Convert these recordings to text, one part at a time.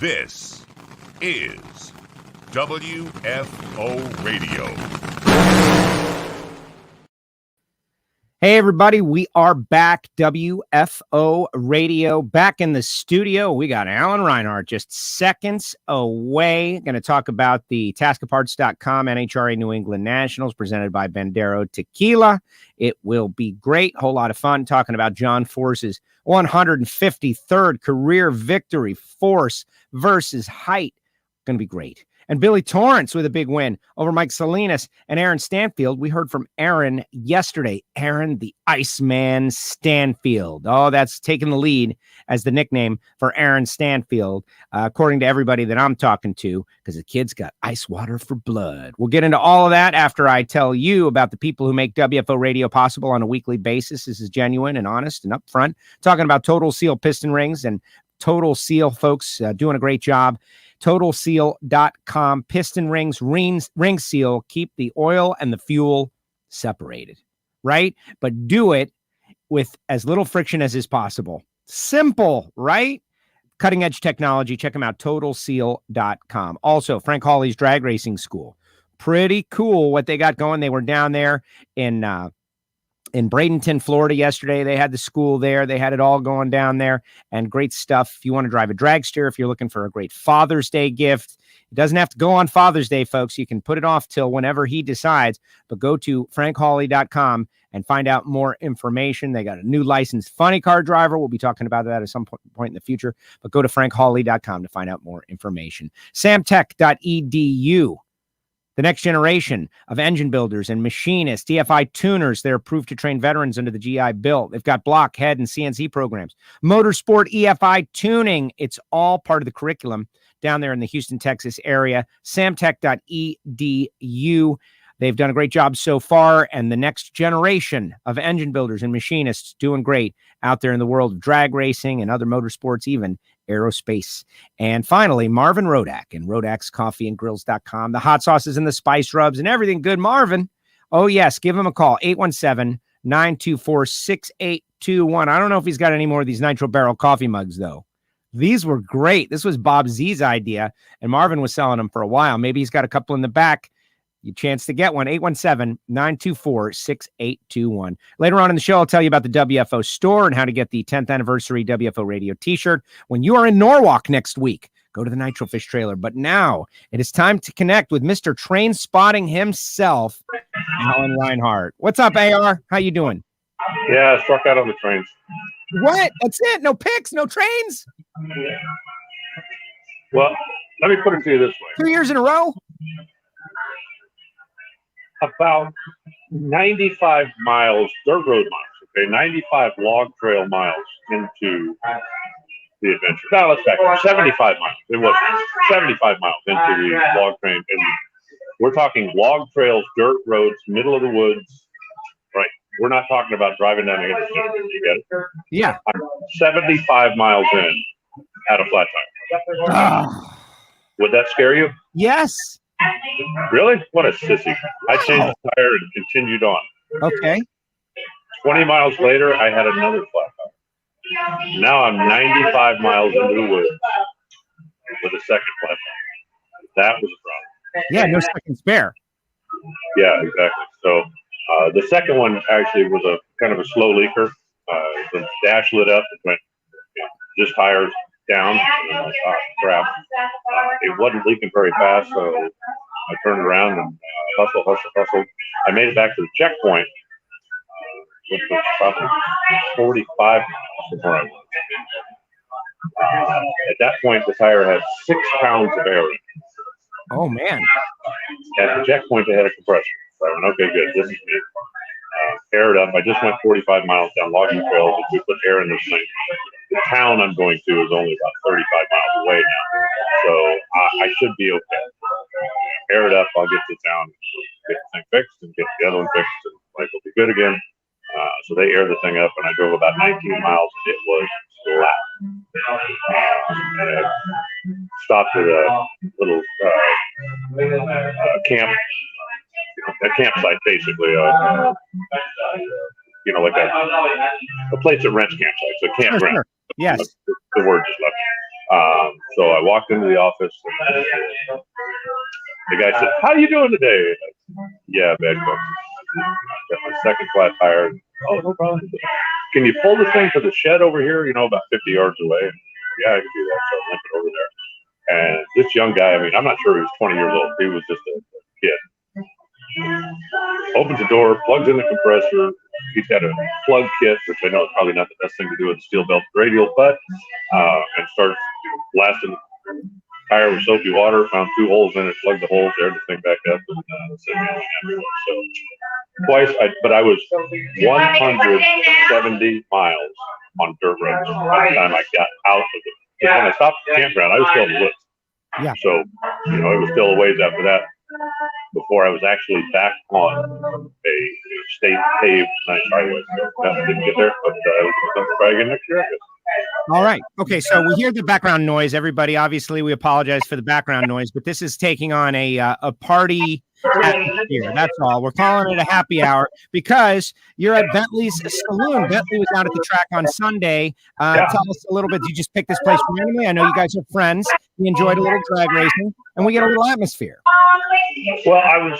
This is WFO Radio. Hey, everybody. We are back. WFO Radio back in the studio. We got Alan Reinhart just seconds away. Going to talk about the taskaparts.com NHRA New England Nationals presented by Bandero Tequila. It will be great. Whole lot of fun talking about John Force's 153rd career victory. Force versus height. Going to be great. And Billy Torrance with a big win over Mike Salinas and Aaron Stanfield. We heard from Aaron yesterday. Aaron, the Iceman Stanfield. Oh, that's taken the lead as the nickname for Aaron Stanfield, according to everybody that I'm talking to, because the kid's got ice water for blood. We'll get into all of that after I tell you about the people who make WFO Radio possible on a weekly basis. This is genuine and honest and upfront. Talking about Total Seal piston rings, and Total Seal folks doing a great job. TotalSeal.com. Piston rings, ring seal, keep the oil and the fuel separated, right? But do it with as little friction as is possible. Simple, right? Cutting edge technology. Check them out, TotalSeal.com. Also, Frank Hawley's Drag Racing School. Pretty cool what they got going. They were down there in Bradenton, Florida yesterday. They had the school there. They had it all going down there, and great stuff. If you want to drive a dragster, if you're looking for a great Father's Day gift, it doesn't have to go on Father's Day, folks. You can put it off till whenever he decides, but go to frankhawley.com and find out more information. They got a new licensed funny car driver. We'll be talking about that at some point in the future, but go to frankhawley.com to find out more information. samtech.edu. The next generation of engine builders and machinists, DFI tuners, they're approved to train veterans under the GI Bill. They've got block, head, and CNC programs. Motorsport EFI tuning, it's all part of the curriculum down there in the Houston, Texas area. samtech.edu. They've done a great job so far, and the next generation of engine builders and machinists doing great out there in the world of drag racing and other motorsports, even aerospace. And finally, Marvin Rodak and Rodak'sCoffeeandGrills.com. The hot sauces and the spice rubs and everything good. Marvin, oh yes, give him a call, 817-924-6821. I don't know if he's got any more of these Nitro Barrel coffee mugs, though. These were great. This was Bob Z's idea, and Marvin was selling them for a while. Maybe he's got a couple in the back. Your chance to get one, 817-924-6821. Later on in the show, I'll tell you about the WFO store and how to get the 10th anniversary WFO radio t-shirt. When you are in Norwalk next week, go to the Nitro Fish trailer. But now it is time to connect with Mr. Train Spotting himself, Alan Reinhart. What's up, AR? How you doing? Yeah, I struck out on the trains. What? That's it? No picks? No trains? Well, let me put it to you this way. 2 years in a row? About 95 miles, dirt road miles, okay, 95 log trail miles into the adventure. Now let's back up, 75 miles. It was 75 miles into the log train. And we're talking log trails, dirt roads, middle of the woods. Right. We're not talking about driving down the interstate. You get it? Yeah. I'm 75 miles in at a flat tire. Would that scare you? Yes. Really? What a sissy. I changed the tire and continued on. Okay. 20 miles later, I had another flat tire. Now I'm 95 miles into the woods with a second flat tire. That was a problem. Yeah, no second spare. Yeah, exactly. So the second one actually was a kind of a slow leaker. The dash lit up. It went just tires down. And I thought, crap. It wasn't leaking very fast, so I turned around and hustled. I made it back to the checkpoint, which was probably 45 miles before I went. At that point, the tire had 6 pounds of air in it. Oh, man. At the checkpoint, they had a compressor. So I went, okay, good. This is me. Aired up. I just went 45 miles down logging trails. If we put air in this thing, the town I'm going to is only about 35 miles away now. So I should be okay. Air it up. I'll get to town, get the thing fixed, and get the other one fixed, and life will be good again. So they aired the thing up, and I drove about 19 miles, and it was flat. Stopped at a little camp. A campsite, basically, like a place that rents campsites, a campground. Sure. Yes. The word just left So I walked into the office, and the guy said, "How you doing today?" Yeah, bad question. Got my second flat tire. Oh, no problem. Can you pull the thing to the shed over here? About 50 yards away. And, yeah, I can do that. So I went over there. And this young guy, I'm not sure he was 20 years old. He was just a kid. Opens the door, plugs in the compressor. He's got a plug kit, which I know is probably not the best thing to do with a steel belt radial, but and starts blasting the tire with soapy water. Found 2 holes in it, plugged the holes, aired the thing back up, and sent me on the ambulance. So twice, but I was 170 miles on dirt roads by the time I got out of it. Because when I stopped at the campground, I was still in the woods. Yeah. So, it was still a ways after that before I was actually back on a state paved nice highway. So that didn't get there, but I'll try again next year, I guess. All right. Okay. So we hear the background noise. Everybody, obviously, we apologize for the background noise, but this is taking on a party atmosphere. That's all. We're calling it a happy hour because you're at Bentley's Saloon. Bentley was out at the track on Sunday. Tell us a little bit. Did you just pick this place randomly? I know you guys are friends. We enjoyed a little drag racing, and we get a little atmosphere. Well, I was,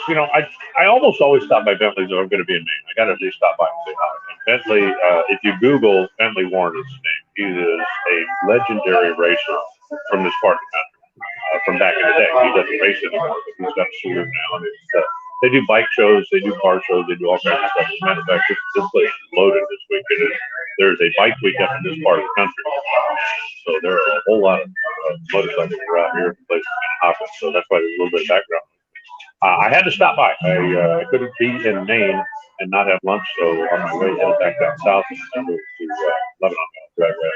I almost always stop by Bentley's if I'm going to be in Maine. I got to at least stop by and say hi. And Bentley, if you Google Bentley Warren is his name. He is a legendary racer from this part of the country. From back in the day, he doesn't race anymore, but he's got a saloon now. And they do bike shows, they do car shows, they do all kinds of stuff. As a matter of fact, this place is loaded this weekend. There's a bike week up in this part of the country. So there are a whole lot of motorcycles around here. The place is kind of hopping, so that's why there's a little bit of background. I had to stop by. I couldn't be in Maine and not have lunch, so on my way headed back down south and moved to Lebanon Dragway.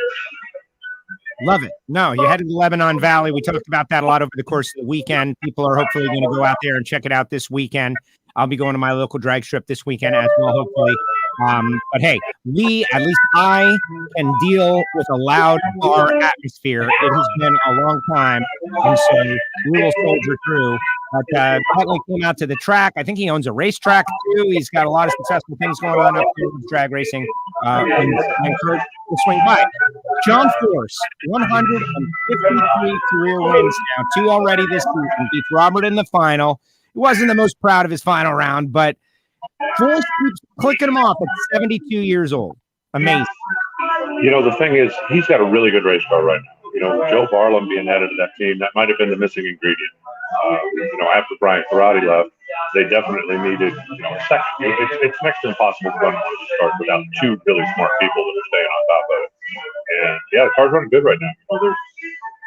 Love it. No, you headed to Lebanon Valley. We talked about that a lot over the course of the weekend. People are hopefully going to go out there and check it out this weekend. I'll be going to my local drag strip this weekend as well, hopefully. But hey, at least I can deal with a loud bar atmosphere. It has been a long time, and so we will soldier through. But Bentley came out to the track. I think he owns a racetrack too. He's got a lot of successful things going on up there with drag racing. And I encourage you to swing by. John Force, 153 career wins now, 2 already this season. Beats Robert in the final. He wasn't the most proud of his final round, but Force keeps clicking him off at 72 years old. Amazing. The thing is, he's got a really good race car right now. With Joe Barlam being added to that team, that might have been the missing ingredient. After Brian Ferrati left, they definitely needed, a second. It's next to impossible to run one of the cars without 2 really smart people that are staying on top of it. And yeah, the car's running good right now.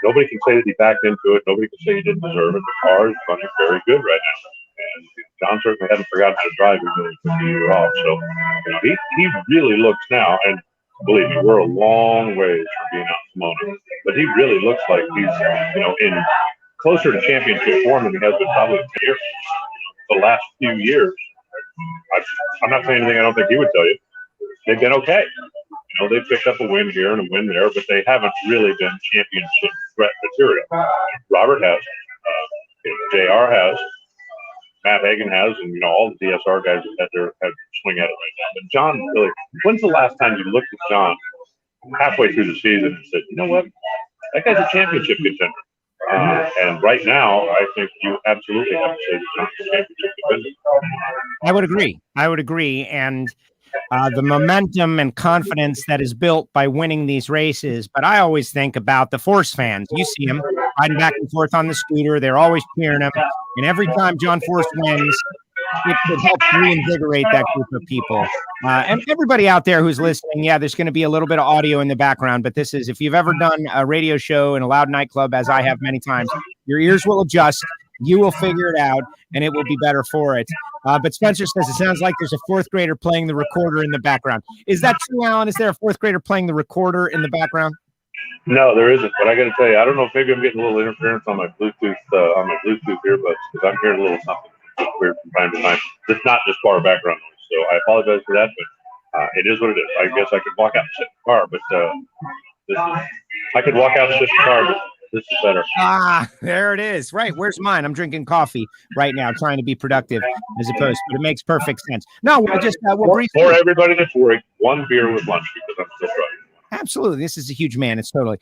Nobody can say that he backed into it. Nobody can say he didn't deserve it. The car is running very good right now. And John certainly hadn't forgotten how to drive even though he took a year off. So, he really looks now, and believe me, we're a long ways from being out in Pomona, but he really looks like he's, in closer to championship form than he has been probably in years. The last few years, I'm not saying anything I don't think he would tell you. They've been okay. They've picked up a win here and a win there, but they haven't really been championship threat material. Robert has, JR has, Matt Hagan has, and all the DSR guys have had swing at it right now. But John, really, when's the last time you looked at John halfway through the season and said, you know what, that guy's a championship contender? And right now, I think you absolutely have to say that John's a championship contender. I would agree. And the momentum and confidence that is built by winning these races. But I always think about the Force fans. You see them riding back and forth on the scooter. They're always cheering him. And every time John Force wins, it helps reinvigorate that group of people. And everybody out there who's listening, there's going to be a little bit of audio in the background, but this is, if you've ever done a radio show in a loud nightclub, as I have many times, your ears will adjust. You will figure it out, and it will be better for it. But Spencer says it sounds like there's a 4th grader playing the recorder in the background. Is that true, Alan? Is there a 4th grader playing the recorder in the background? No, there isn't. But I got to tell you, I don't know if maybe I'm getting a little interference on my Bluetooth earbuds, because I'm hearing a little something weird from time to time. It's not just bar background noise, so I apologize for that. But it is what it is. I guess I could walk out and sit in the car, but I could walk out and sit in the car, but this is better. There it is. Right. Where's mine? I'm drinking coffee right now, trying to be productive as opposed, but it makes perfect sense. No, we'll briefly. For everybody that's worried, 1 beer with lunch because I'm still driving. Absolutely. This is a huge man. It's totally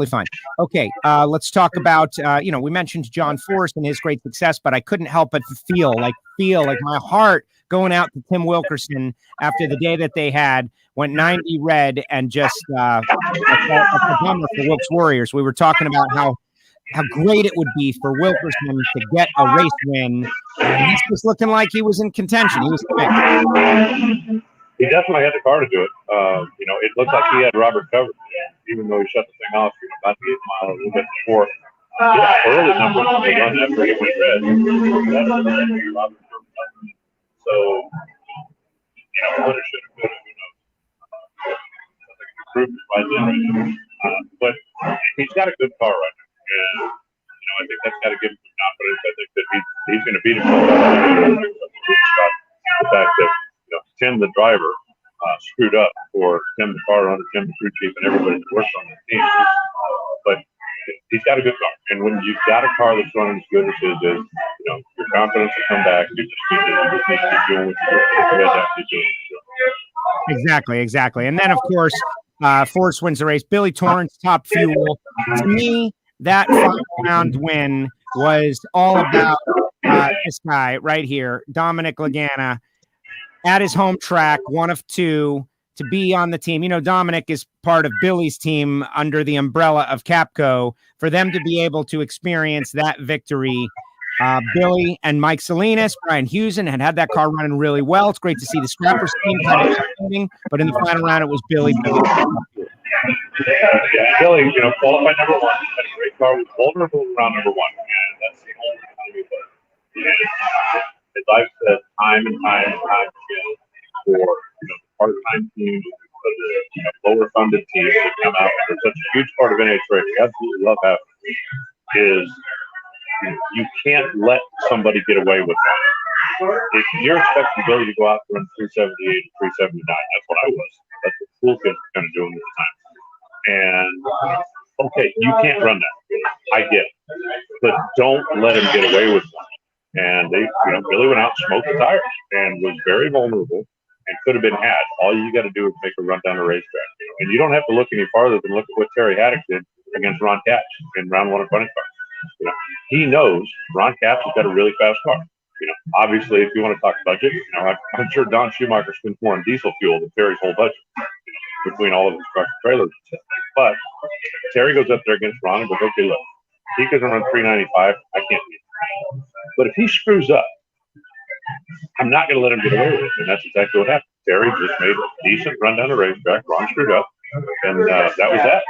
fine. Okay. Let's talk about, we mentioned John Force and his great success, but I couldn't help but feel like my heart going out to Tim Wilkerson after the day that they had, went 90 red, and just a bummer for Wilkes Warriors. We were talking about how great it would be for Wilkerson to get a race win. And this was looking like he was in contention. He was quick. He definitely had the car to do it. It looked like he had Robert covered, even though he shut the thing off about the 8 mile, a little bit before. Early numbers when they run after he went red. So, winner should have been, who knows. Improved by generation. But he's got a good car right now. And, I think that's got to give him some confidence. I think that he's going to beat himself. The fact that, Tim, the driver, screwed up for Tim, the car owner, Tim, the crew chief, and everybody that works on the team. But he's got a good car. And when you've got a car that's running as good as his is, your confidence will come back. You just need to keep doing what you're actually doing. Exactly. And then, of course, Force wins the race. Billy Torrance, top fuel. To me, that final round win was all about this guy right here, Dominic Lagana, at his home track, one of two to be on the team. Dominic is part of Billy's team under the umbrella of Capco. For them to be able to experience that victory, Billy and Mike Salinas, Brian Hewson had that car running really well. It's great to see the Scrappers team kind of exciting, but in the final round, it was Billy. Billy, qualified number one, had a great car, was vulnerable around number one, and that's the only time he was. As I've said time and time again, for part-time teams, lower funded teams that come out, they're such a huge part of NHRA. We absolutely love having is you can't let somebody get away with that. If you're expecting Billy to go out and run 378 and 379, that's what I was. That's what cool kids were kind of doing at the time. And okay, you can't run that. I get it, but don't let him get away with it. And they, Billy went out and smoked the tires and was very vulnerable and could have been had. All you got to do is make a run down the racetrack. And you don't have to look any farther than look at what Terry Haddock did against Ron Capps in round one of running cars. He knows Ron Capps has got a really fast car. Obviously, if you want to talk budget, I'm sure Don Schumacher spends more on diesel fuel than Terry's whole budget between all of his trucks and trailers. But Terry goes up there against Ron and goes, okay, look, he can run 395. I can't beat him. But if he screws up, I'm not going to let him get away with it. And that's exactly what happened. Terry just made a decent run down the racetrack. Ron screwed up. And that was that.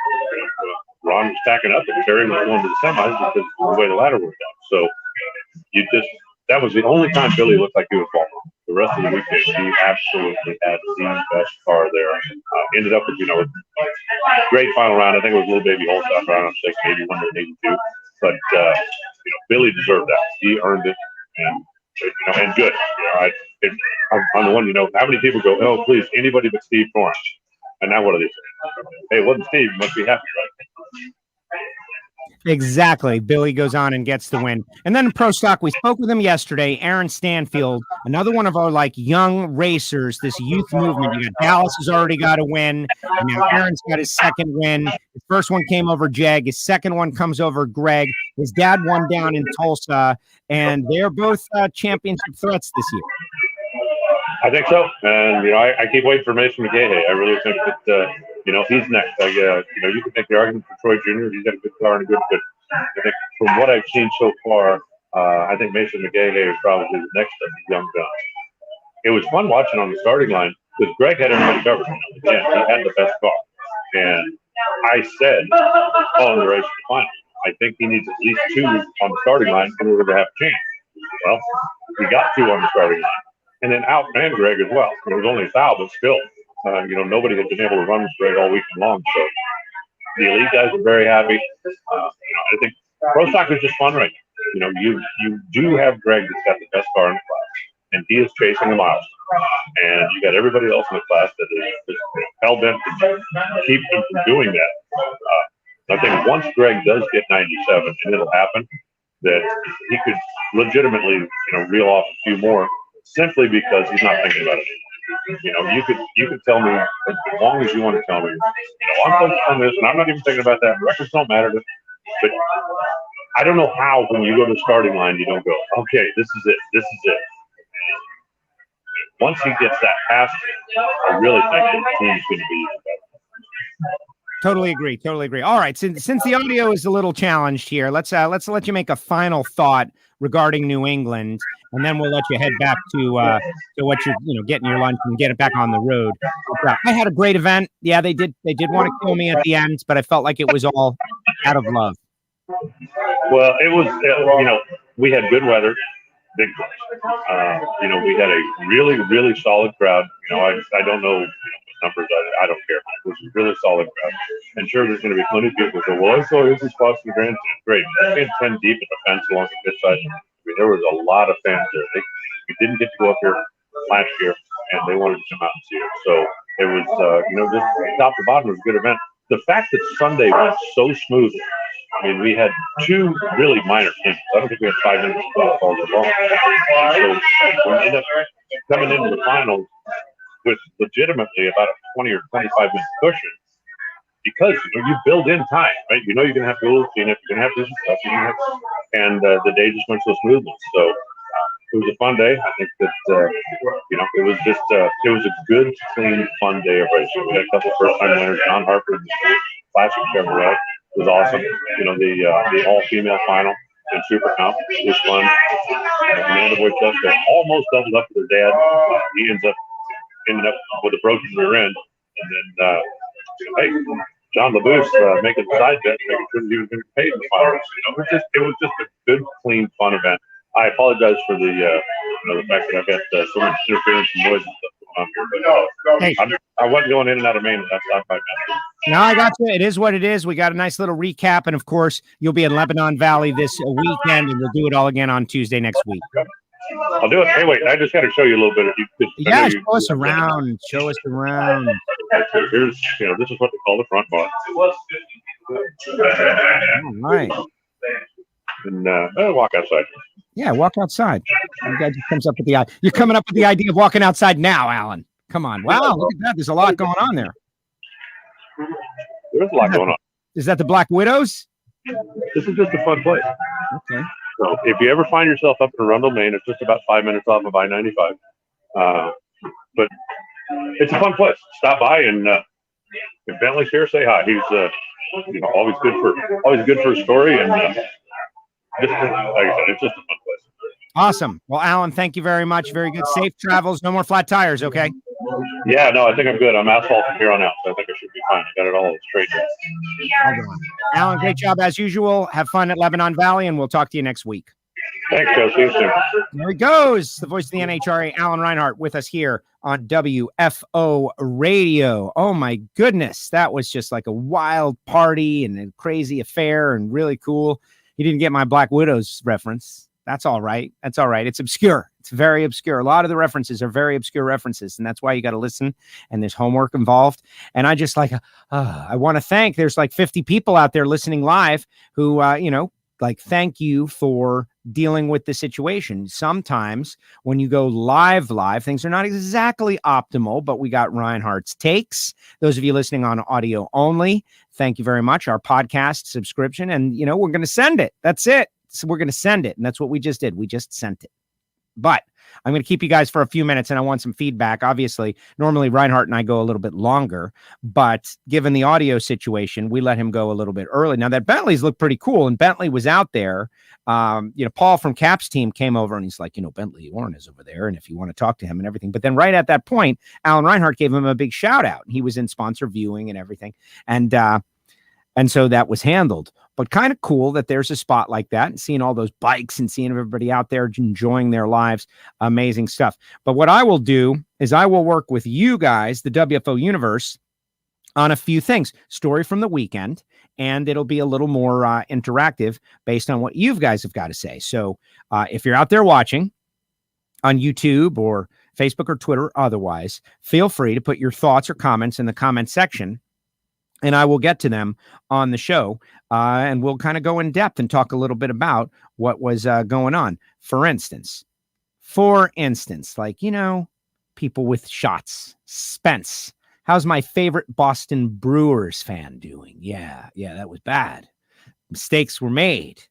Ron was tacking up and Terry was going to the semis because of the way the ladder worked out. So that was the only time Billy looked like he was vulnerable. The rest of the weekend, he absolutely had the best car there. Ended up with, great final round. I think it was a little baby Holstock round on 6, 81 to 82. But, Billy deserved that. He earned it. And good. I'm the one, how many people go, oh, please, anybody but Steve Torrance. And now what do they say? Hey, it wasn't Steve. You must be happy, right? Exactly. Billy goes on and gets the win. And then in Pro Stock, we spoke with him yesterday, Aaron Stanfield, another one of our young racers, this youth movement. You got Dallas has already got a win. Now Aaron's got his second win. His first one came over Jag. His second one comes over Greg. His dad won down in Tulsa, and they're both championship threats this year. I think so. And, I keep waiting for Mason McGahey. I really think that, he's next. You can make the argument for Troy Jr. He's got a good car and a good fit. I think from what I've seen so far, I think Mason McGahey is probably the next of the young guns. It was fun watching on the starting line because Greg had everybody covered. Again, he had the best car. And I said, following the race to the final, I think he needs at least 2 on the starting line in order to have a chance. Well, he got 2 on the starting line. And then outran Greg as well. It was only a foul, but still, nobody had been able to run with Greg all weekend long. So the elite guys are very happy. I think Pro Stock is just fun right now. You do have Greg that's got the best car in the class, and he is chasing the miles. And you got everybody else in the class that is just hell-bent to keep him from doing that. I think once Greg does get 97, and it'll happen, that he could legitimately, reel off a few more simply because he's not thinking about it. You could tell me as long as you want to tell me. I'm focused on this, and I'm not even thinking about that. Records don't matter. But I don't know how when you go to the starting line, you don't go, okay, this is it. This is it. Once he gets that past, I really think the team's going to be better. Totally agree. Totally agree. All right. Since the audio is a little challenged here, let's let you make a final thought regarding New England, and then we'll let you head back to what you're getting your lunch and get it back on the road. I had a great event. Yeah, they did want to kill me at the end, but I felt like it was all out of love. Well, it was we had good weather. Big place. We had a really, really solid crowd. I don't know numbers. I don't care. It was a really solid crowd. And sure, there's going to be plenty of people who go, well, I saw his Boston Grandstand. Great. We had 10 deep in the fence along the pitch side. There was a lot of fans there. We didn't get to go up here last year, and they wanted to come out and see it. So it was, just top to bottom, it was a good event. The fact that Sunday went so smooth, we had two really minor things. I don't think we had 5 minutes of all day long. So we ended up coming into the finals with legitimately about a 20 or 25 minute cushion because you build in time, right? You're going to have to go clean up, you're going to have to do some stuff, and the day just went so smoothly. So it was a fun day. I think that it was just it was a good, clean, fun day of racing. We had a couple first-time winners. John Harper, classic Chevrolet, was awesome. The all-female final in Super Comp was fun. Amanda Wojcicka almost doubled up with her dad. He ended up with a broken rear end, and then hey, John LaBouse making the side bet, making sure he was going to be paid in the finals. It was just a good, clean, fun event. I apologize for the fact that I've got so much interference and noise and stuff going on here, but I wasn't going in and out of Maine. That's not my bad. No, I got you. It is what it is. We got a nice little recap, and of course, you'll be in Lebanon Valley this weekend, and we'll do it all again on Tuesday next week. I'll do it. Hey, wait, I just got to show you a little bit. Show us around. Show us around. Here's, this is what they call the front bar. All right. And walk outside. Yeah, walk outside. You guy just comes up with the idea. You're coming up with the idea of walking outside now, Alan. Come on. Wow, look at that. There's a lot going on there. There's a lot going on. Is that the Black Widows? This is just a fun place. Okay. So if you ever find yourself up in Arundel, Maine, it's just about 5 minutes off of I-95. But it's a fun place. Stop by, and if Bentley's here, say hi. He's always good for a story, and just like I said, it's just a fun place. Awesome. Well, Alan, thank you very much. Very good. Safe travels. No more flat tires. Okay. Yeah, no, I think I'm good. I'm asphalt from here on out, so I think I should be fine. I got it all straight. Alan, great job as usual. Have fun at Lebanon Valley, and we'll talk to you next week. Thanks, Joe. See you soon. There he goes. The voice of the NHRA, Alan Reinhart, with us here on WFO Radio. Oh, my goodness. That was just like a wild party and a crazy affair and really cool. He didn't get my Black Widows reference. That's all right. That's all right. It's obscure. It's very obscure. A lot of the references are very obscure references, and that's why you got to listen, and there's homework involved. And I just I want to thank, there's like 50 people out there listening live who, thank you for dealing with the situation. Sometimes when you go live, things are not exactly optimal, but we got Reinhart's takes. Those of you listening on audio only, thank you very much. Our podcast subscription, and, we're going to send it. That's it. So we're going to send it. And that's what we just did. We just sent it. But I'm going to keep you guys for a few minutes, and I want some feedback. Obviously, normally Reinhart and I go a little bit longer, but given the audio situation, we let him go a little bit early. Now, that Bentley's looked pretty cool, and Bentley was out there. Paul from Cap's team came over, and he's like, Bentley Warren is over there, and if you want to talk to him and everything. But then right at that point, Alan Reinhart gave him a big shout out. He was in sponsor viewing and everything. And so that was handled. But kind of cool that there's a spot like that, and seeing all those bikes and seeing everybody out there enjoying their lives. Amazing stuff. But what I will do is I will work with you guys, the WFO universe, on a few things. Story from the weekend, and it'll be a little more interactive based on what you guys have got to say. So if you're out there watching on YouTube or Facebook or Twitter or otherwise, feel free to put your thoughts or comments in the comment section, and I will get to them on the show, and we'll kind of go in depth and talk a little bit about what was going on. For instance, people with shots. Spence, how's my favorite Boston Brewers fan doing? Yeah, that was bad. Mistakes were made.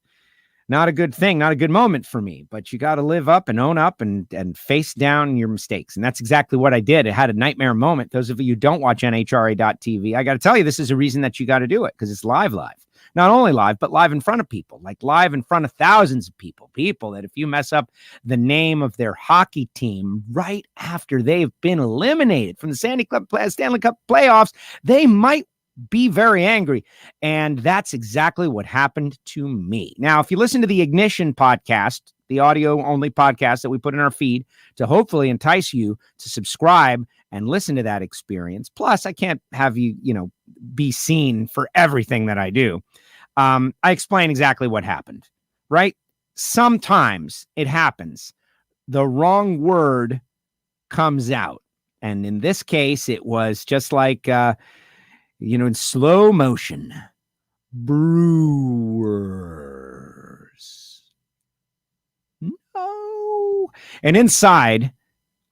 Not a good thing, not a good moment for me, but you got to live up and own up and face down your mistakes. And that's exactly what I did. It had a nightmare moment. Those of you who don't watch NHRA.TV, I got to tell you, this is a reason that you got to do it, because it's live. Not only live, but live in front of people, like live in front of thousands of people that if you mess up the name of their hockey team right after they've been eliminated from the Stanley Cup playoffs, they might be very angry. And that's exactly what happened to me. Now, if you listen to the Ignition podcast, the audio only podcast that we put in our feed to hopefully entice you to subscribe and listen to that experience. Plus, I can't have you, be seen for everything that I do. I explain exactly what happened, right? Sometimes it happens. The wrong word comes out. And in this case, it was just like, in slow motion. Brewers. No. And inside,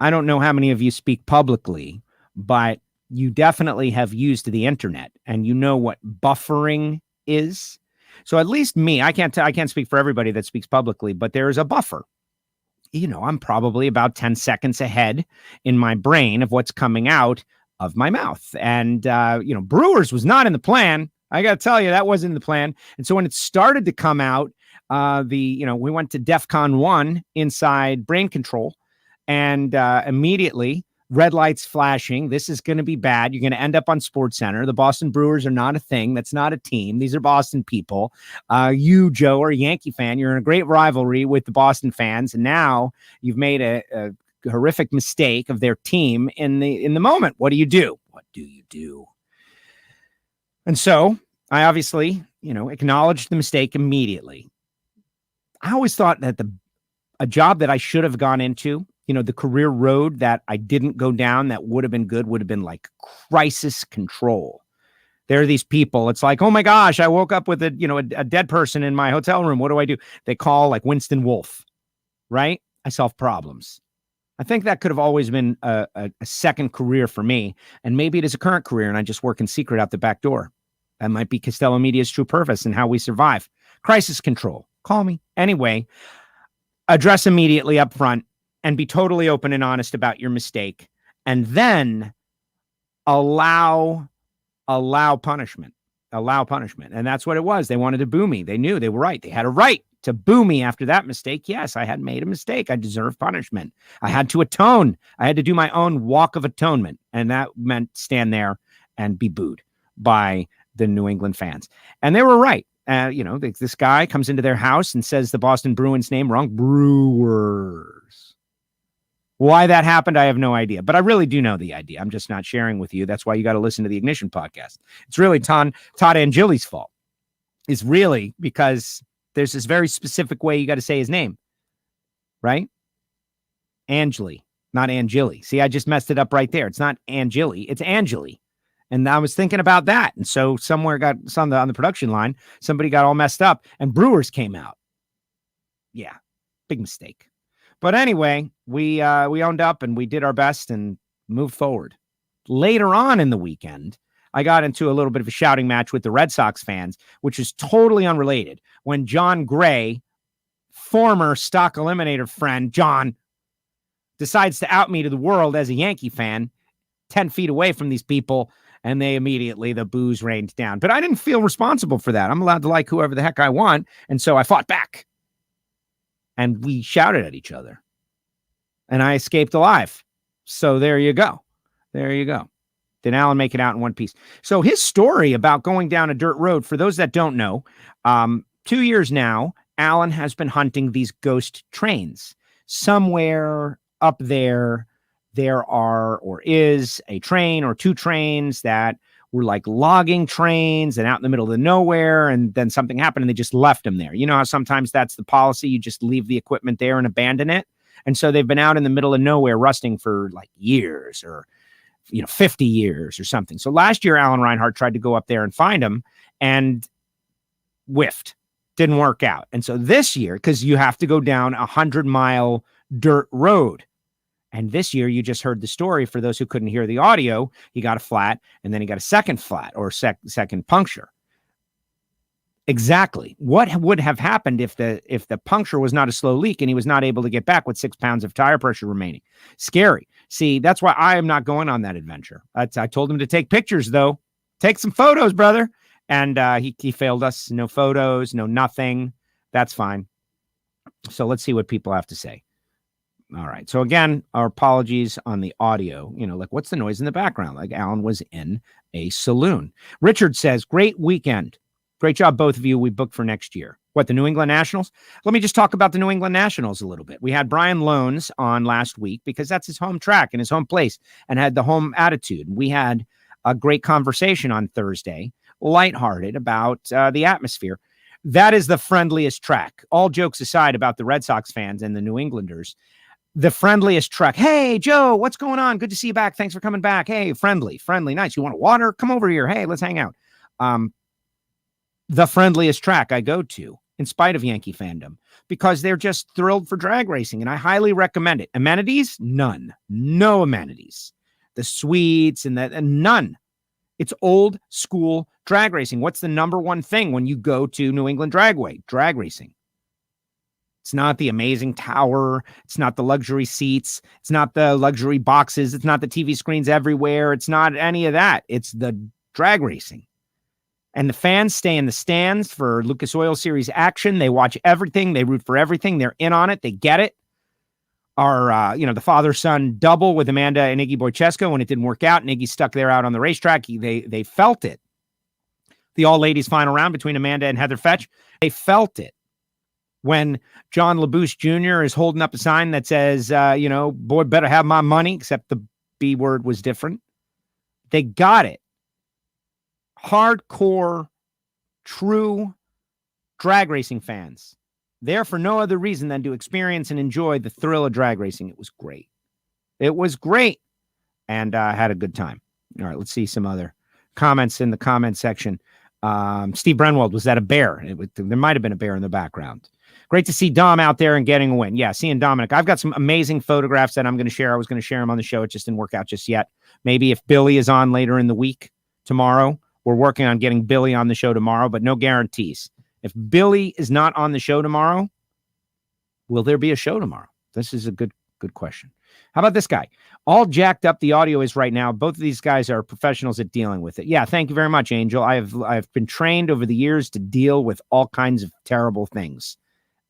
I don't know how many of you speak publicly, but you definitely have used the internet and you know what buffering is. So at least me, I can't speak for everybody that speaks publicly, but there is a buffer. I'm probably about 10 seconds ahead in my brain of what's coming out of my mouth. And, Brewers was not in the plan. I got to tell you, that wasn't in the plan. And so when it started to come out, we went to DEFCON 1 inside brain control, and immediately red lights flashing. This is going to be bad. You're going to end up on SportsCenter. The Boston Brewers are not a thing. That's not a team. These are Boston people. You, Joe, are a Yankee fan. You're in a great rivalry with the Boston fans. And now you've made a horrific mistake of their team in the moment. What do you do? And so I obviously, acknowledged the mistake immediately. I always thought that a job that I should have gone into, the career road that I didn't go down that would have been good would have been like crisis control. There are these people. It's like, oh my gosh, I woke up with a dead person in my hotel room. What do I do? They call like Winston Wolfe, right? I solve problems. I think that could have always been a second career for me. And maybe it is a current career and I just work in secret out the back door. That might be Castello Media's true purpose and how we survive. Crisis control. Call me. Anyway, address immediately up front and be totally open and honest about your mistake. And then allow punishment. And that's what it was. They wanted to boo me. They knew they were right. They had a right to boo me after that mistake. Yes, I had made a mistake. I deserved punishment. I had to atone. I had to do my own walk of atonement. And that meant stand there and be booed by the New England fans. And they were right. This guy comes into their house and says the Boston Bruins name wrong. Brewers. Why that happened, I have no idea. But I really do know the idea. I'm just not sharing with you. That's why you got to listen to the Ignition podcast. It's really Todd Angeli's fault. It's really because there's this very specific way you got to say his name. Right? Angeli, not Angeli. See, I just messed it up right there. It's not Angeli. It's Angeli. And I was thinking about that. And so somewhere on the production line, somebody got all messed up and Brewers came out. Yeah, big mistake. But anyway, we owned up and we did our best and moved forward. Later on in the weekend, I got into a little bit of a shouting match with the Red Sox fans, which is totally unrelated. When John Gray, former stock eliminator friend, John, decides to out me to the world as a Yankee fan, 10 feet away from these people, and the boos rained down. But I didn't feel responsible for that. I'm allowed to like whoever the heck I want. And so I fought back. And we shouted at each other. And I escaped alive. So there you go. Did Alan make it out in one piece? So his story about going down a dirt road, for those that don't know, 2 years now, Alan has been hunting these ghost trains. Somewhere up there are or is a train or two trains that were like logging trains and out in the middle of the nowhere, and then something happened and they just left them there. You know how sometimes that's the policy, you just leave the equipment there and abandon it? And so they've been out in the middle of nowhere rusting for like years or 50 years or something. So last year, Alan Reinhart tried to go up there and find them and whiffed. Didn't work out. And so this year, because you have to go down 100-mile dirt road, And this year, you just heard the story. For those who couldn't hear the audio, he got a flat, and then he got a second flat or second puncture. Exactly. What would have happened if the puncture was not a slow leak and he was not able to get back with 6 pounds of tire pressure remaining? Scary. See, that's why I am not going on that adventure. I told him to take pictures, though. Take some photos, brother. And he failed us. No photos, no nothing. That's fine. So let's see what people have to say. All right. So again, our apologies on the audio. Like, what's the noise in the background? Like, Alan was in a saloon. Richard says, great weekend. Great job, both of you. We booked for next year. What, the New England Nationals? Let me just talk about the New England Nationals a little bit. We had Brian Loans on last week because that's his home track and his home place and had the home attitude. We had a great conversation on Thursday, lighthearted, about the atmosphere. That is the friendliest track. All jokes aside about the Red Sox fans and the New Englanders, the friendliest track. Hey, Joe, what's going on? Good to see you back. Thanks for coming back. Hey, friendly, nice. You want water? Come over here. Hey, let's hang out. The friendliest track I go to, in spite of Yankee fandom, because they're just thrilled for drag racing, and I highly recommend it. Amenities? None. No amenities. The suites and none. It's old school drag racing. What's the number one thing when you go to New England Dragway? Drag racing. It's not the amazing tower. It's not the luxury seats. It's not the luxury boxes. It's not the TV screens everywhere. It's not any of that. It's the drag racing. And the fans stay in the stands for Lucas Oil Series action. They watch everything. They root for everything. They're in on it. They get it. Our, the father-son double with Amanda and Iggy Boychesko, when it didn't work out and Iggy stuck there out on the racetrack, they felt it. The all-ladies final round between Amanda and Heather Fetch, they felt it. When John LaBouche Jr. is holding up a sign that says, boy, better have my money, except the B word was different. They got it. Hardcore, true drag racing fans. There for no other reason than to experience and enjoy the thrill of drag racing. It was great. It was great. And I had a good time. All right, let's see some other comments in the comment section. Steve Brenwald, was that a bear? There might have been a bear in the background. Great to see Dom out there and getting a win. Yeah, seeing Dominic. I've got some amazing photographs that I'm going to share. I was going to share them on the show. It just didn't work out just yet. Maybe if Billy is on later in the week, tomorrow. We're working on getting Billy on the show tomorrow, but no guarantees. If Billy is not on the show tomorrow, will there be a show tomorrow? This is a good question. How about this guy? All jacked up the audio is right now. Both of these guys are professionals at dealing with it. Yeah, thank you very much, Angel. I've been trained over the years to deal with all kinds of terrible things,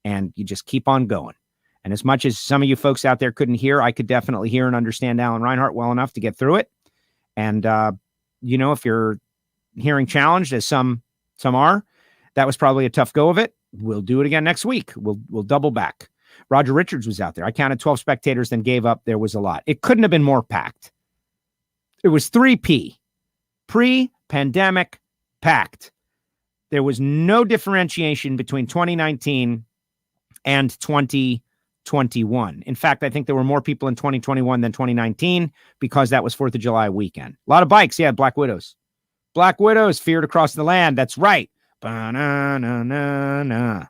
and you just keep on going. And as much as some of you folks out there couldn't hear, I could definitely hear and understand Alan Reinhart well enough to get through it. And if you're hearing challenged, as some are, that was probably a tough go of it. We'll do it again next week. We'll double back. Roger Richards was out there. I counted 12 spectators, then gave up. There was a lot. It couldn't have been more packed. It was 3P, pre-pandemic packed. There was no differentiation between 2019 and 2021. In fact, I think there were more people in 2021 than 2019 because that was 4th of July weekend. A lot of bikes. Yeah, Black Widows. Black Widows feared across the land. That's right. Ba-na-na-na-na.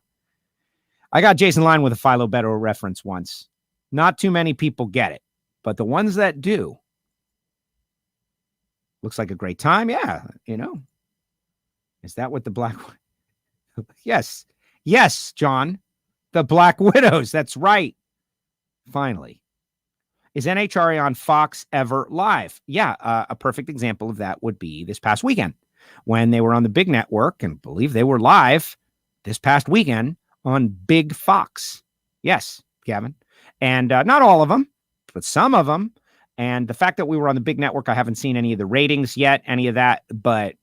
I got Jason Line with a Philo Beto reference once. Not too many people get it, but the ones that do, looks like a great time. Yeah, Is that what the Black... Yes, John. The Black Widows. That's right. Finally. Is NHRA on Fox ever live? Yeah, a perfect example of that would be this past weekend when they were on the big network, and believe they were live this past weekend on Big Fox. Yes, Gavin. And not all of them, but some of them. And the fact that we were on the big network, I haven't seen any of the ratings yet, any of that, but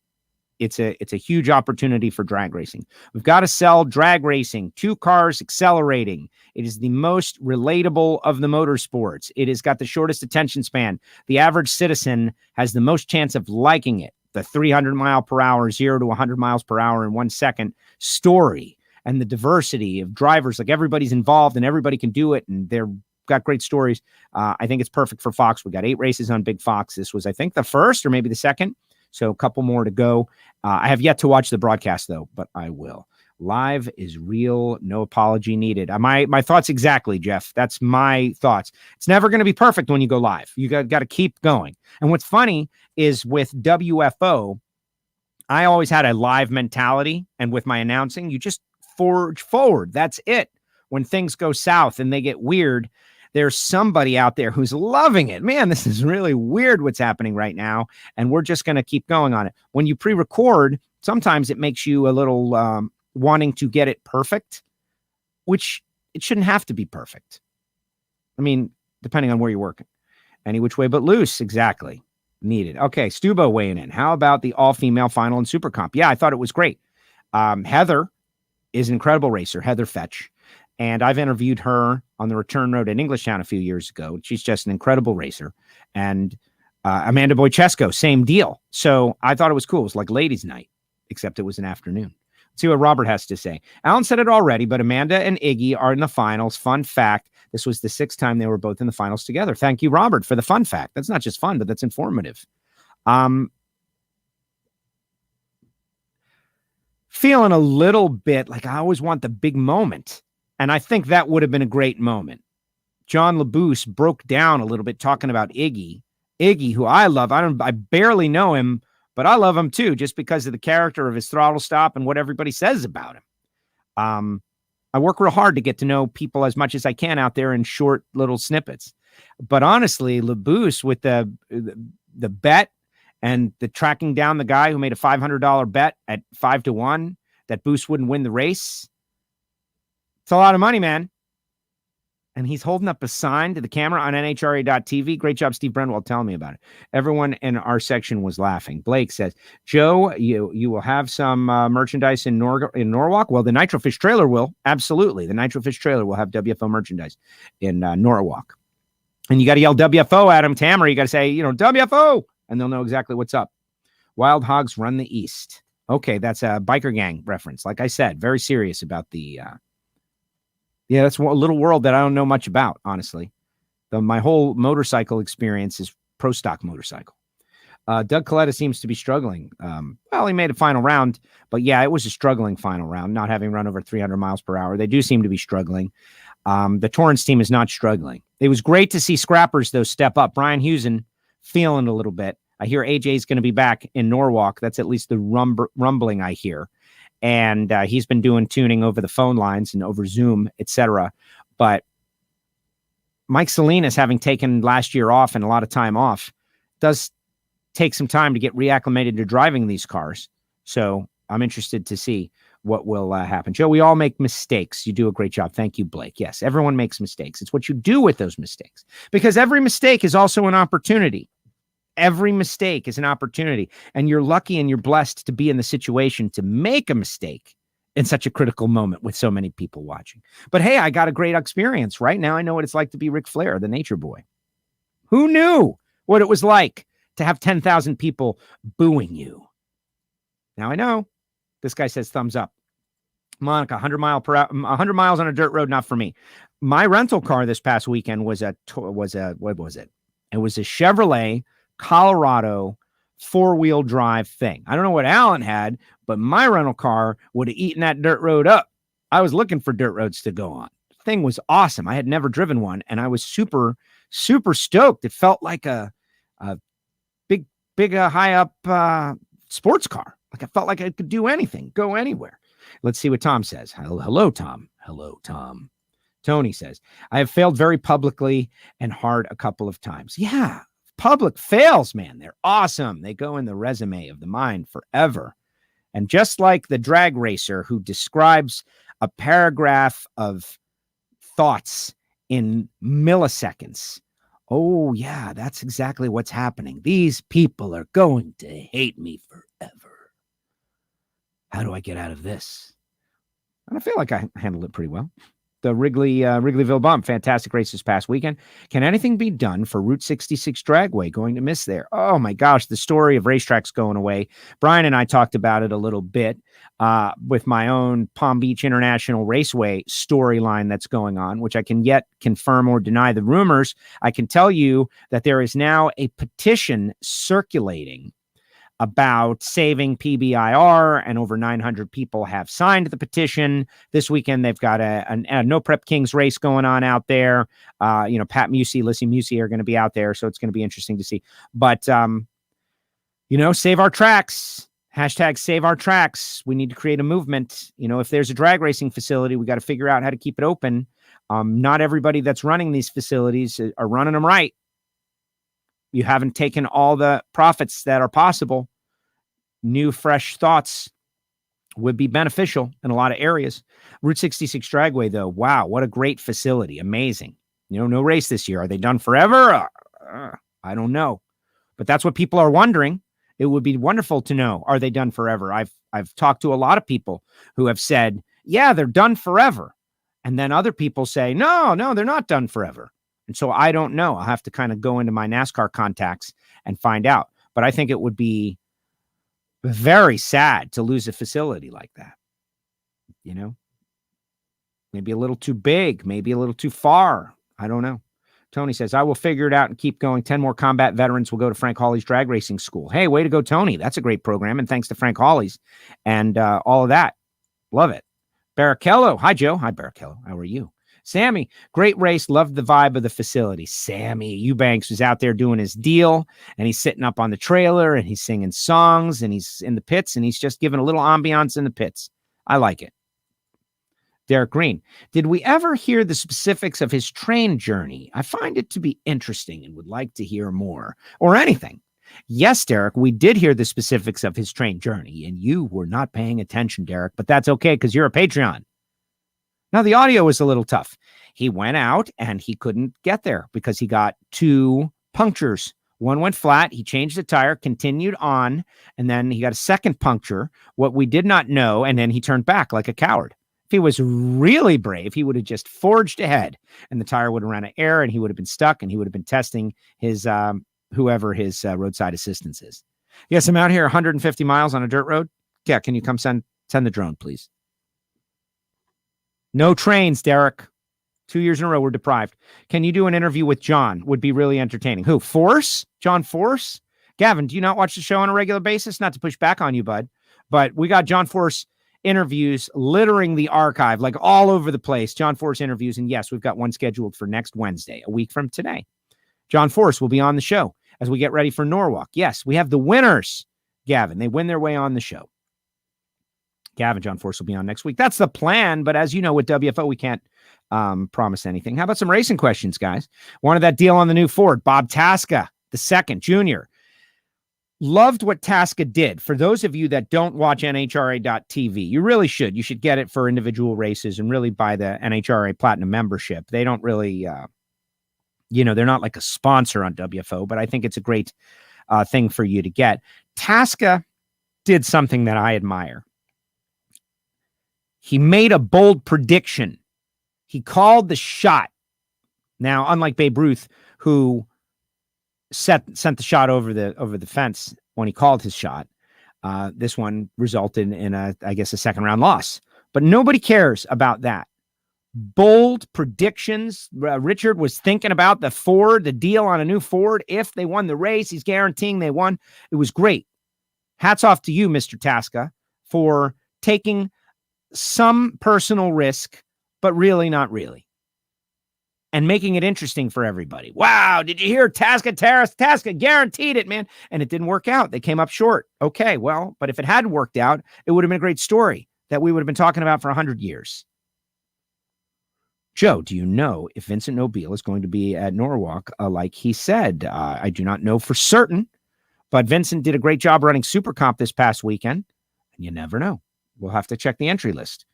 it's a huge opportunity for drag racing. We've got to sell drag racing, 2 cars accelerating. It is the most relatable of the motorsports. It has got the shortest attention span. The average citizen has the most chance of liking it. The 300 mile per hour, 0 to 100 miles per hour in 1 second story, and the diversity of drivers. Like, everybody's involved and everybody can do it. And they're got great stories. I think it's perfect for Fox. We got 8 races on Big Fox. This was, I think, the first or maybe the second. So a couple more to go. I have yet to watch the broadcast, though, but I will. Live is real. No apology needed. My thoughts exactly, Jeff. That's my thoughts. It's never going to be perfect when you go live. You got to keep going. And what's funny is with WFO, I always had a live mentality. And with my announcing, you just forge forward. That's it. When things go south and they get weird, there's somebody out there who's loving it. Man, this is really weird what's happening right now. And we're just going to keep going on it. When you pre-record, sometimes it makes you a little wanting to get it perfect, which it shouldn't have to be perfect. I mean, depending on where you're working. Any which way but loose, exactly. Needed. Okay, Stubo weighing in. How about the all-female final in Super Comp? Yeah, I thought it was great. Heather is an incredible racer, Heather Fetch. And I've interviewed her on the return road in Englishtown a few years ago. She's just an incredible racer. And Amanda Boychesko, same deal. So I thought it was cool. It was like ladies' night, except it was an afternoon. Let's see what Robert has to say. Alan said it already, but Amanda and Iggy are in the finals. Fun fact, this was the 6th time they were both in the finals together. Thank you, Robert, for the fun fact. That's not just fun, but that's informative. Feeling a little bit like I always want the big moment. And I think that would have been a great moment. John Labousse broke down a little bit talking about Iggy. Iggy, who I love. I barely know him, but I love him too, just because of the character of his throttle stop and what everybody says about him. I work real hard to get to know people as much as I can out there in short little snippets. But honestly, Labousse with the bet and the tracking down the guy who made a $500 bet at 5-1 that Boost wouldn't win the race. It's a lot of money, man. And he's holding up a sign to the camera on NHRA.TV. Great job, Steve Brentwell, telling me about it. Everyone in our section was laughing. Blake says, Joe, you will have some merchandise in Norwalk? Well, the Nitrofish trailer will. Absolutely. The Nitrofish trailer will have WFO merchandise in Norwalk. And you got to yell WFO at him, Tamara. You got to say, WFO, and they'll know exactly what's up. Wild Hogs Run the East. Okay, that's a biker gang reference. Like I said, very serious about the... Yeah, that's a little world that I don't know much about, honestly. My whole motorcycle experience is pro stock motorcycle. Doug Coletta seems to be struggling. Well, he made a final round, but yeah, it was a struggling final round, not having run over 300 miles per hour. They do seem to be struggling. The Torrance team is not struggling. It was great to see scrappers, though, step up. Brian Hewson feeling a little bit. I hear AJ's going to be back in Norwalk. That's at least the rumbling I hear. And he's been doing tuning over the phone lines and over Zoom, etc. But Mike Salinas, having taken last year off and a lot of time off, does take some time to get reacclimated to driving these cars. So I'm interested to see what will happen. Joe, we all make mistakes. You do a great job. Thank you, Blake. Yes, everyone makes mistakes. It's what you do with those mistakes, because every mistake is also an opportunity. Every mistake is an opportunity, and you're lucky and you're blessed to be in the situation to make a mistake in such a critical moment with so many people watching. But hey, I got a great experience. Right now, I know what it's like to be Ric Flair, the Nature Boy. Who knew what it was like to have 10,000 people booing you? Now I know. This guy says thumbs up. Monica, 100 miles on a dirt road, not for me. My rental car this past weekend was what was it? It was a Chevrolet Colorado 4-wheel drive thing. I don't know what Alan had, but my rental car would have eaten that dirt road up. I was looking for dirt roads to go on. The thing was awesome. I had never driven one, and I was super, super stoked. It felt like a big, high up sports car. Like I felt like I could do anything, go anywhere. Let's see what Tom says. Hello, Tom. Hello, Tom. Tony says, I have failed very publicly and hard a couple of times. Yeah. Public fails, man. They're awesome. They go in the resume of the mind forever. And just like the drag racer who describes a paragraph of thoughts in milliseconds. Oh, yeah, that's exactly what's happening. These people are going to hate me forever. How do I get out of this? And I feel like I handled it pretty well. The Wrigleyville Bump, fantastic race this past weekend. Can anything be done for Route 66 Dragway? Going to miss there. Oh my gosh, the story of racetracks going away. Brian and I talked about it a little bit with my own Palm Beach International Raceway storyline that's going on, which I can yet confirm or deny the rumors. I can tell you that there is now a petition circulating about saving PBIR, and over 900 people have signed the petition. This weekend, they've got a No Prep Kings race going on out there. Pat Musey, Lissy Musey are going to be out there, so it's going to be interesting to see. But, save our tracks. Hashtag save our tracks. We need to create a movement. If there's a drag racing facility, we got to figure out how to keep it open. Not everybody that's running these facilities are running them right. You haven't taken all the profits that are possible. New, fresh thoughts would be beneficial in a lot of areas. Route 66 Dragway, though, wow, what a great facility. Amazing. No race this year. Are they done forever? I don't know. But that's what people are wondering. It would be wonderful to know, are they done forever? I've talked to a lot of people who have said, yeah, they're done forever. And then other people say, no, they're not done forever. And so I don't know. I'll have to kind of go into my NASCAR contacts and find out. But I think it would be very sad to lose a facility like that. Maybe a little too big, maybe a little too far. I don't know. Tony says, I will figure it out and keep going. 10 more combat veterans will go to Frank Hawley's drag racing school. Hey, way to go, Tony. That's a great program. And thanks to Frank Hawley's and all of that. Love it. Barrichello. Hi, Joe. Hi, Barrichello. How are you? Sammy, great race. Loved the vibe of the facility. Sammy Eubanks was out there doing his deal, and he's sitting up on the trailer, and he's singing songs, and he's in the pits, and he's just giving a little ambiance in the pits. I like it. Derek Green, did we ever hear the specifics of his train journey? I find it to be interesting and would like to hear more, or anything. Yes, Derek, we did hear the specifics of his train journey, and you were not paying attention, Derek, but that's okay because you're a Patreon. Now, the audio was a little tough. He went out and he couldn't get there because he got 2 punctures. One went flat. He changed the tire, continued on, and then he got a second puncture, what we did not know, and then he turned back like a coward. If he was really brave, he would have just forged ahead, and the tire would have run out of air, and he would have been stuck, and he would have been testing his whoever his roadside assistance is. Yes, I'm out here 150 miles on a dirt road. Yeah, can you come send the drone, please? No trains, Derek. 2 years in a row, we're deprived. Can you do an interview with John? Would be really entertaining. Who? Force? John Force? Gavin, do you not watch the show on a regular basis? Not to push back on you, bud, but we got John Force interviews littering the archive, like all over the place. John Force interviews. And yes, we've got one scheduled for next Wednesday, a week from today. John Force will be on the show as we get ready for Norwalk. Yes, we have the winners, Gavin. They win their way on the show. Gavin, John Force will be on next week. That's the plan. But as you know, with WFO, we can't promise anything. How about some racing questions, guys? Wanted that deal on the new Ford. Bob Tasca, the second, junior. Loved what Tasca did. For those of you that don't watch NHRA.TV, you really should. You should get it for individual races and really buy the NHRA Platinum membership. They don't really, they're not like a sponsor on WFO, but I think it's a great thing for you to get. Tasca did something that I admire. He made a bold prediction. He called the shot. Now, unlike Babe Ruth, who sent the shot over the fence when he called his shot, this one resulted in a second round loss. But nobody cares about that. Bold predictions. Richard was thinking about the deal on a new Ford. If they won the race, he's guaranteeing they won. It was great. Hats off to you, Mr. Tasca, for taking some personal risk, but really not really. And making it interesting for everybody. Wow, did you hear Tasca guaranteed it, man. And it didn't work out. They came up short. Okay, well, but if it hadn't worked out, it would have been a great story that we would have been talking about for 100 years. Joe, do you know if Vincent Nobile is going to be at Norwalk like he said? I do not know for certain, but Vincent did a great job running Super Comp this past weekend. And you never know. We'll have to check the entry list.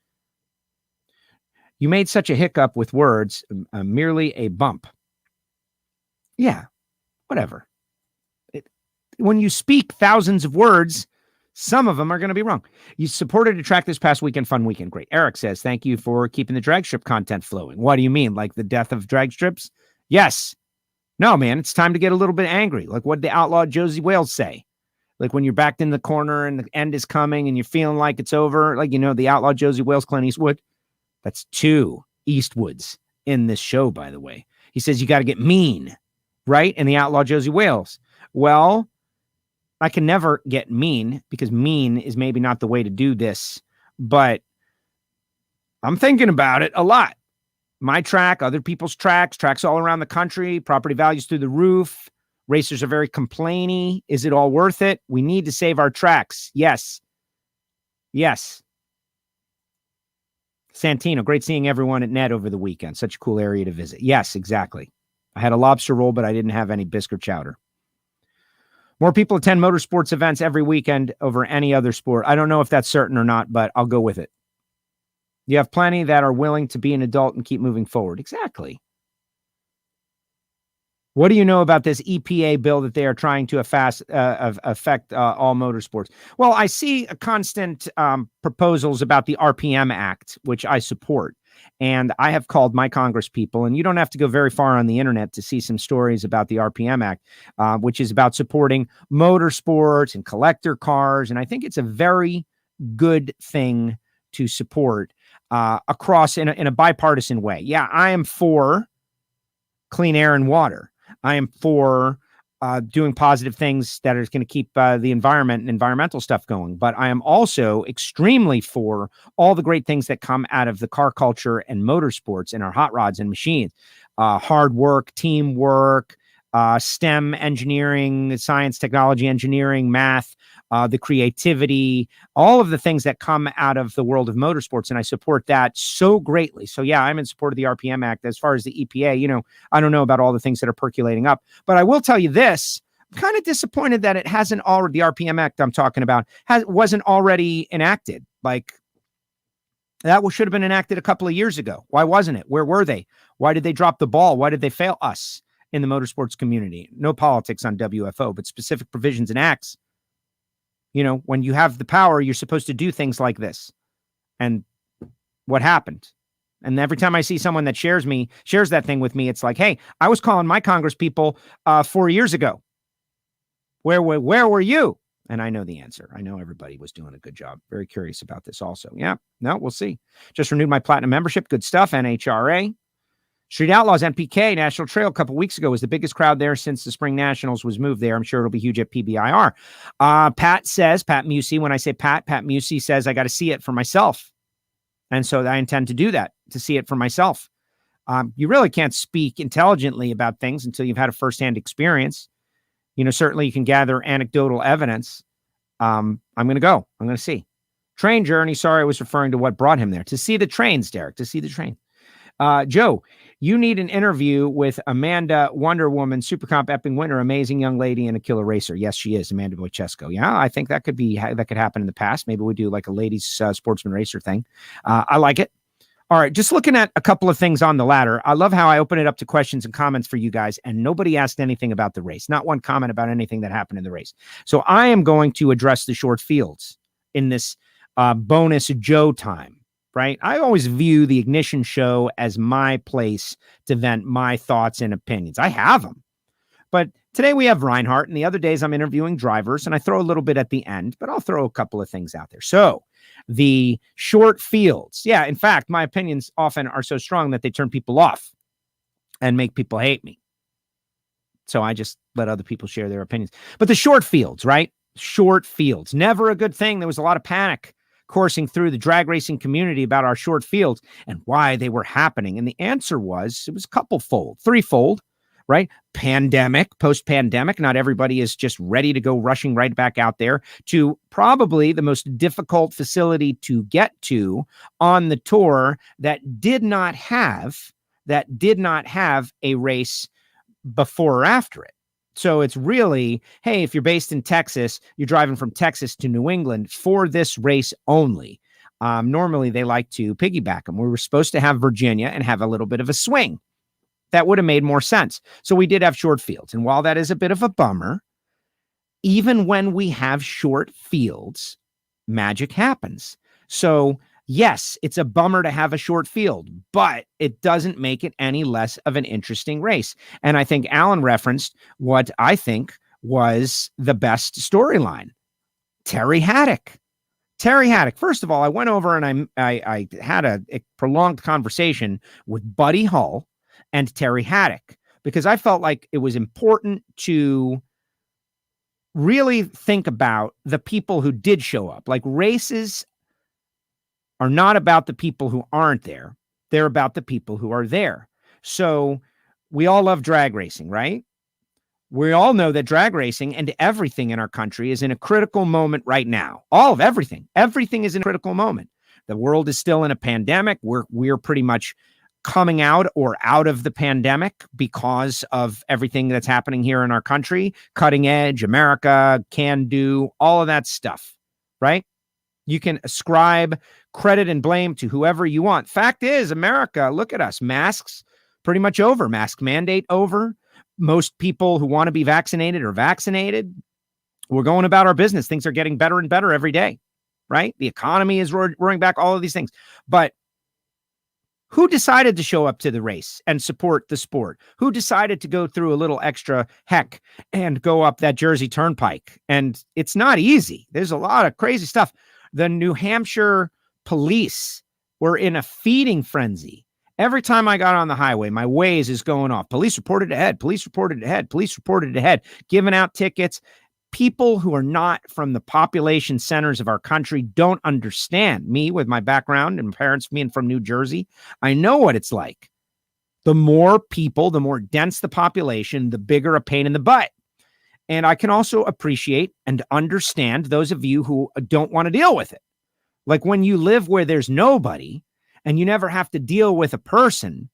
You made such a hiccup with words, merely a bump. Yeah, whatever. When you speak thousands of words, some of them are going to be wrong. You supported a track this past weekend, fun weekend. Great. Eric says, thank you for keeping the drag strip content flowing. What do you mean? Like the death of drag strips? Yes. No, man, it's time to get a little bit angry. Like what did the outlaw Josie Wales say? Like when you're backed in the corner and the end is coming and you're feeling like it's over, like, the outlaw Josie Wales, Clint Eastwood. That's 2 Eastwoods in this show, by the way. He says you got to get mean, right? And the outlaw Josie Wales. Well, I can never get mean, because mean is maybe not the way to do this, but I'm thinking about it a lot. My track, other people's tracks all around the country, property values through the roof. Racers are very complainy. Is it all worth it? We need to save our tracks. Yes. Yes. Santino, great seeing everyone at Ned over the weekend. Such a cool area to visit. Yes, exactly. I had a lobster roll, but I didn't have any biscuit chowder. More people attend motorsports events every weekend over any other sport. I don't know if that's certain or not, but I'll go with it. You have plenty that are willing to be an adult and keep moving forward. Exactly. What do you know about this EPA bill that they are trying to affect all motorsports? Well, I see a constant proposals about the RPM Act, which I support. And I have called my Congress people, and you don't have to go very far on the internet to see some stories about the RPM Act, which is about supporting motorsports and collector cars. And I think it's a very good thing to support across in a bipartisan way. Yeah, I am for clean air and water. I am for doing positive things that are going to keep the environment and environmental stuff going. But I am also extremely for all the great things that come out of the car culture and motorsports and our hot rods and machines. Hard work, teamwork, STEM engineering, science, technology, engineering, math, the creativity, all of the things that come out of the world of motorsports. And I support that so greatly. So yeah, I'm in support of the RPM Act. As far as the EPA, I don't know about all the things that are percolating up, but I will tell you this, I'm kind of disappointed that it hasn't already, the RPM Act I'm talking about wasn't already enacted. Like that should have been enacted a couple of years ago. Why wasn't it? Where were they? Why did they drop the ball? Why did they fail us in the motorsports community? No politics on WFO, but specific provisions and acts. When you have the power, you're supposed to do things like this. And what happened? And every time I see someone that shares that thing with me, it's like, hey, I was calling my Congress people 4 years ago. Where were you? And I know the answer. I know everybody was doing a good job. Very curious about this also. Yeah, no, we'll see. Just renewed my platinum membership. Good stuff. NHRA. Street Outlaws, NPK, National Trail a couple weeks ago was the biggest crowd there since the Spring Nationals was moved there. I'm sure it'll be huge at PBIR. Pat Musey, when I say Pat Musey says, I got to see it for myself. And so I intend to do that, to see it for myself. You really can't speak intelligently about things until you've had a firsthand experience. Certainly you can gather anecdotal evidence. I'm going to go. I'm going to see. Train journey. Sorry, I was referring to what brought him there. To see the trains, Derek, to see the train. Joe, you need an interview with Amanda Wonder Woman, Super Comp Epping winner, amazing young lady and a killer racer. Yes, she is, Amanda Wojcicki. Yeah, I think that could happen in the past. Maybe we do like a ladies sportsman racer thing. I like it. All right, just looking at a couple of things on the ladder. I love how I open it up to questions and comments for you guys, and nobody asked anything about the race. Not one comment about anything that happened in the race. So I am going to address the short fields in this bonus Joe time. Right? I always view the Ignition Show as my place to vent my thoughts and opinions. I have them. But today we have Reinhart, and the other days I'm interviewing drivers, and I throw a little bit at the end, but I'll throw a couple of things out there. So the short fields. Yeah, in fact, my opinions often are so strong that they turn people off and make people hate me. So I just let other people share their opinions. But the short fields, right? Short fields. Never a good thing. There was a lot of panic coursing through the drag racing community about our short fields and why they were happening. And the answer was, it was threefold, right? Pandemic, post-pandemic, not everybody is just ready to go rushing right back out there to probably the most difficult facility to get to on the tour that did not have a race before or after it. So it's really, hey, if you're based in Texas, you're driving from Texas to New England for this race only. Normally, they like to piggyback them. We were supposed to have Virginia and have a little bit of a swing. That would have made more sense. So we did have short fields. And while that is a bit of a bummer, even when we have short fields, magic happens. So yes, it's a bummer to have a short field, but it doesn't make it any less of an interesting race. And I think Alan referenced what I think was the best storyline. Terry Haddock. First of all, I went over and I had a prolonged conversation with Buddy Hull and Terry Haddock because I felt like it was important to really think about the people who did show up. Like, races are not about the people who aren't there. They're about the people who are there. So we all love drag racing, right? We all know that drag racing and everything in our country is in a critical moment right now. All of everything. Everything is in a critical moment. The world is still in a pandemic. We're pretty much coming out of the pandemic because of everything that's happening here in our country. Cutting edge, America, can do, all of that stuff, right? You can ascribe credit and blame to whoever you want. Fact is, America, look at us. Masks pretty much over. Mask mandate over. Most people who want to be vaccinated are vaccinated. We're going about our business. Things are getting better and better every day, right? The economy is roaring back, all of these things. But who decided to show up to the race and support the sport? Who decided to go through a little extra heck and go up that Jersey Turnpike? And it's not easy. There's a lot of crazy stuff. The New Hampshire police were in a feeding frenzy. Every time I got on the highway, my Waze is going off. Police reported ahead. Police reported ahead. Police reported ahead. Giving out tickets. People who are not from the population centers of our country don't understand. Me, with my background and parents being from New Jersey, I know what it's like. The more people, the more dense the population, the bigger a pain in the butt. And I can also appreciate and understand those of you who don't want to deal with it. Like when you live where there's nobody, and you never have to deal with a person,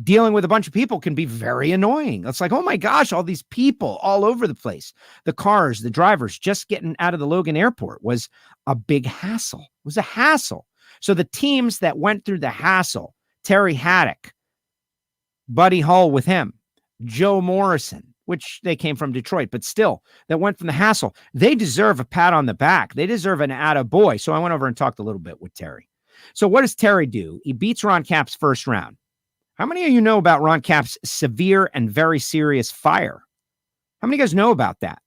dealing with a bunch of people can be very annoying. It's like, oh my gosh, all these people all over the place. The cars, the drivers, just getting out of the Logan airport was a big hassle. It was a hassle. So the teams that went through the hassle, Terry Haddock, Buddy Hull with him, Joe Morrison, which they came from Detroit, but still, that went from the hassle. They deserve a pat on the back. They deserve an attaboy. So I went over and talked a little bit with Terry. So what does Terry do? He beats Ron Capps first round. How many of you know about Ron Capps' severe and very serious fire? How many of you guys know about that?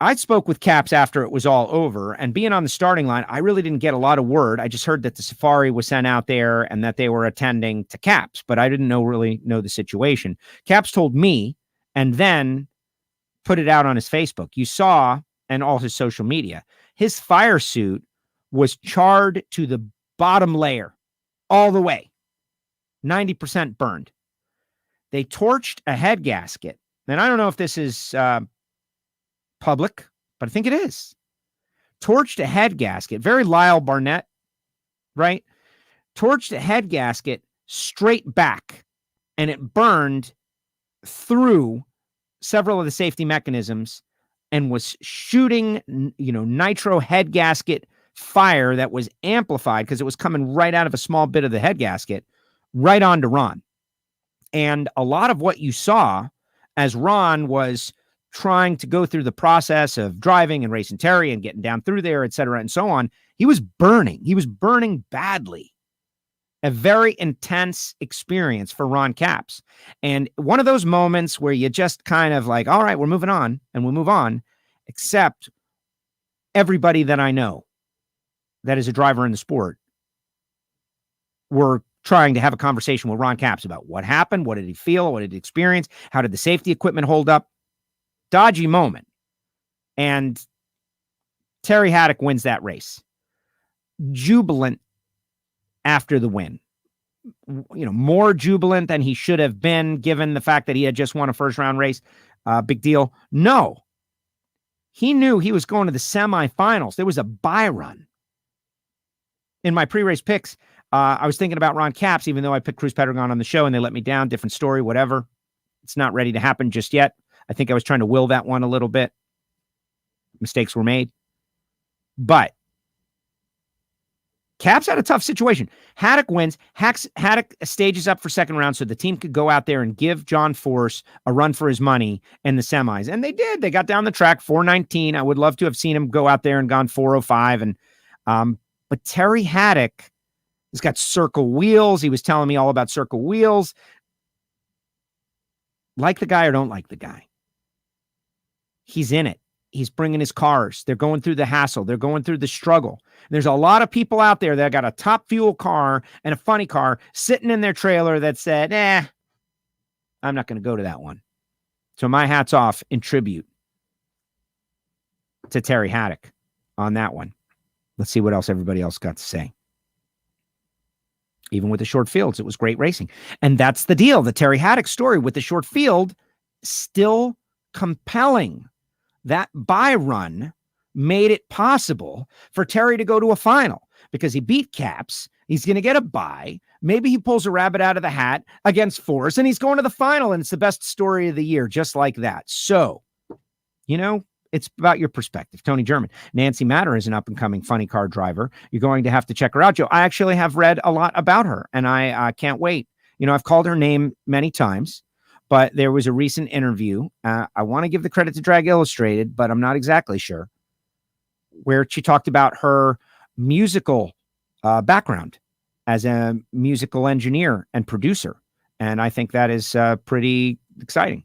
I spoke with Capps after it was all over, and being on the starting line, I really didn't get a lot of word. I just heard that the safari was sent out there and that they were attending to Capps, but I didn't really know the situation. Capps told me and then put it out on his Facebook. You saw, and all his social media, his fire suit was charred to the bottom layer all the way, 90% burned. They torched a head gasket. And I don't know if this is public, but I think it is. Torched a head gasket, very Lyle Barnett, right? Torched a head gasket straight back, and it burned through several of the safety mechanisms and was shooting, nitro head gasket fire that was amplified because it was coming right out of a small bit of the head gasket right onto Ron. And a lot of what you saw as Ron was trying to go through the process of driving and racing Terry and getting down through there, et cetera, and so on, he was burning. He was burning badly. A very intense experience for Ron Capps. And one of those moments where you just kind of like, all right, we're moving on, and we'll move on, except everybody that I know that is a driver in the sport were trying to have a conversation with Ron Capps about what happened, what did he feel, what did he experience, how did the safety equipment hold up. Dodgy moment. And Terry Haddock wins that race. Jubilant after the win. More jubilant than he should have been given the fact that he had just won a first round race. Big deal. No. He knew he was going to the semifinals. There was a bye run. In my pre-race picks, I was thinking about Ron Capps, even though I picked Cruz Pedregon on the show and they let me down. Different story, whatever. It's not ready to happen just yet. I think I was trying to will that one a little bit. Mistakes were made. But Capps had a tough situation. Haddock wins. Haddock stages up for second round so the team could go out there and give John Force a run for his money in the semis. And they did. They got down the track, 4:19. I would love to have seen him go out there and gone 4:05. But Terry Haddock has got circle wheels. He was telling me all about circle wheels. Like the guy or don't like the guy. He's in it. He's bringing his cars. They're going through the hassle. They're going through the struggle. There's a lot of people out there that got a top fuel car and a funny car sitting in their trailer that said, I'm not going to go to that one. So my hat's off in tribute to Terry Haddock on that one. Let's see what else everybody else got to say. Even with the short fields, it was great racing. And that's the deal. The Terry Haddock story with the short field, still compelling. That bye run made it possible for Terry to go to a final because he beat Caps. He's going to get a bye. Maybe he pulls a rabbit out of the hat against Force, and he's going to the final, and it's the best story of the year, just like that. So, it's about your perspective. Tony German. Nancy Matter is an up-and-coming funny car driver. You're going to have to check her out, Joe. I actually have read a lot about her, and I can't wait. I've called her name many times, but there was a recent interview. I want to give the credit to Drag Illustrated, but I'm not exactly sure, where she talked about her musical background as a musical engineer and producer. And I think that is pretty exciting,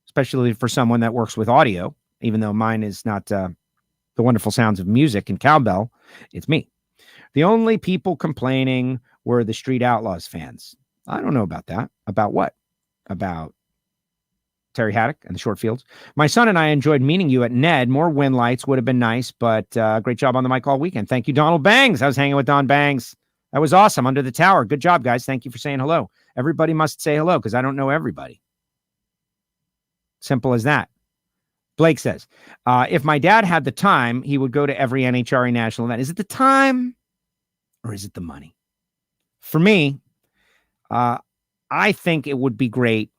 especially for someone that works with audio, even though mine is not the wonderful sounds of music and cowbell. It's me. The only people complaining were the Street Outlaws fans. I don't know about that. About what? About Terry Haddock and the short fields. My son and I enjoyed meeting you at Ned. More win lights would have been nice, but great job on the mic all weekend. Thank you, Donald Bangs. I was hanging with Don Bangs. That was awesome. Under the tower. Good job, guys. Thank you for saying hello. Everybody must say hello because I don't know everybody. Simple as that. Blake says, if my dad had the time, he would go to every NHRA national event. Is it the time or is it the money? For me, I think it would be great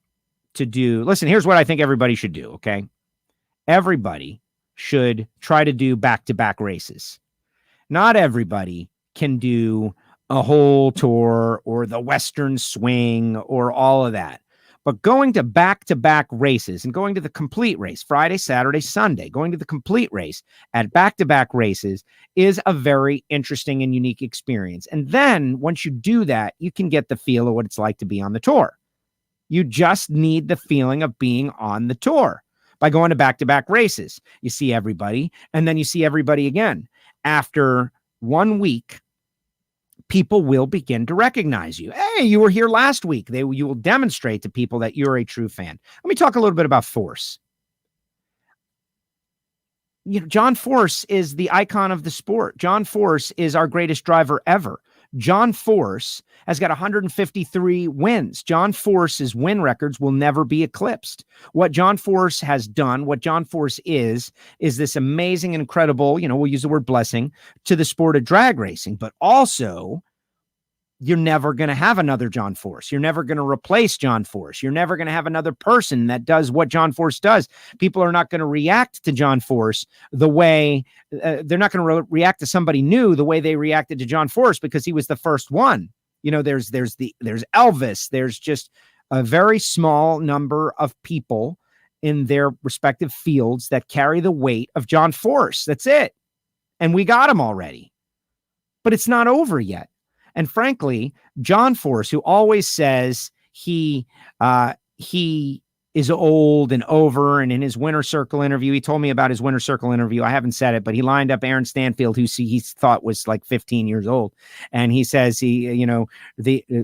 to do. Listen, here's what I think everybody should do. Okay. Everybody should try to do back-to-back races. Not everybody can do a whole tour or the Western swing or all of that. But going to back-to-back races and going to the complete race, Friday, Saturday, Sunday, going to the complete race at back-to-back races is a very interesting and unique experience. And then once you do that, you can get the feel of what it's like to be on the tour. You just need the feeling of being on the tour by going to back-to-back races. You see everybody, and then you see everybody again. After 1 week, people will begin to recognize you. Hey, you were here last week. You will demonstrate to people that you're a true fan. Let me talk a little bit about Force. John Force is the icon of the sport. John Force is our greatest driver ever. John Force has got 153 wins. John Force's win records will never be eclipsed. What John Force has done, what John Force is this amazing, incredible, we'll use the word blessing to the sport of drag racing, but also you're never going to have another John Force. You're never going to replace John Force. You're never going to have another person that does what John Force does. People are not going to react to John Force the way they're not going to react to somebody new the way they reacted to John Force because he was the first one. There's Elvis. There's just a very small number of people in their respective fields that carry the weight of John Force. That's it. And we got him already, but it's not over yet. And frankly, John Force, who always says he is old and over, and in his Winter Circle interview, he told me about his Winter Circle interview. I haven't said it, but he lined up Aaron Stanfield, who he thought was like 15 years old. And he says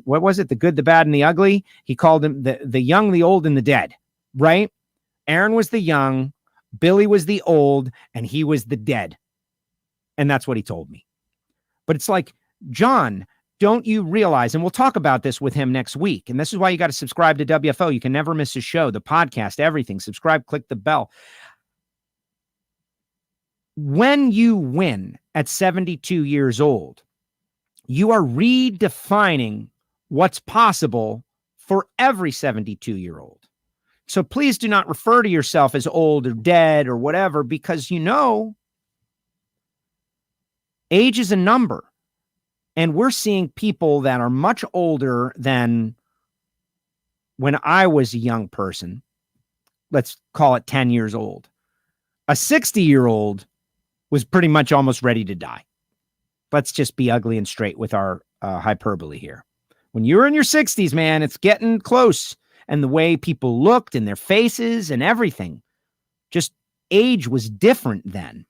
what was it? The good, the bad, and the ugly. He called him the young, the old, and the dead, right? Aaron was the young, Billy was the old, and he was the dead. And that's what he told me. But it's like, John, don't you realize, and we'll talk about this with him next week, and this is why you got to subscribe to WFO. You can never miss a show, the podcast, everything. Subscribe, click the bell. When you win at 72 years old, you are redefining what's possible for every 72-year-old. So please do not refer to yourself as old or dead or whatever, because age is a number. And we're seeing people that are much older than when I was a young person. Let's call it 10 years old. A 60-year-old was pretty much almost ready to die. Let's just be ugly and straight with our hyperbole here. When you're in your 60s, man, it's getting close. And the way people looked and their faces and everything, just age was different then.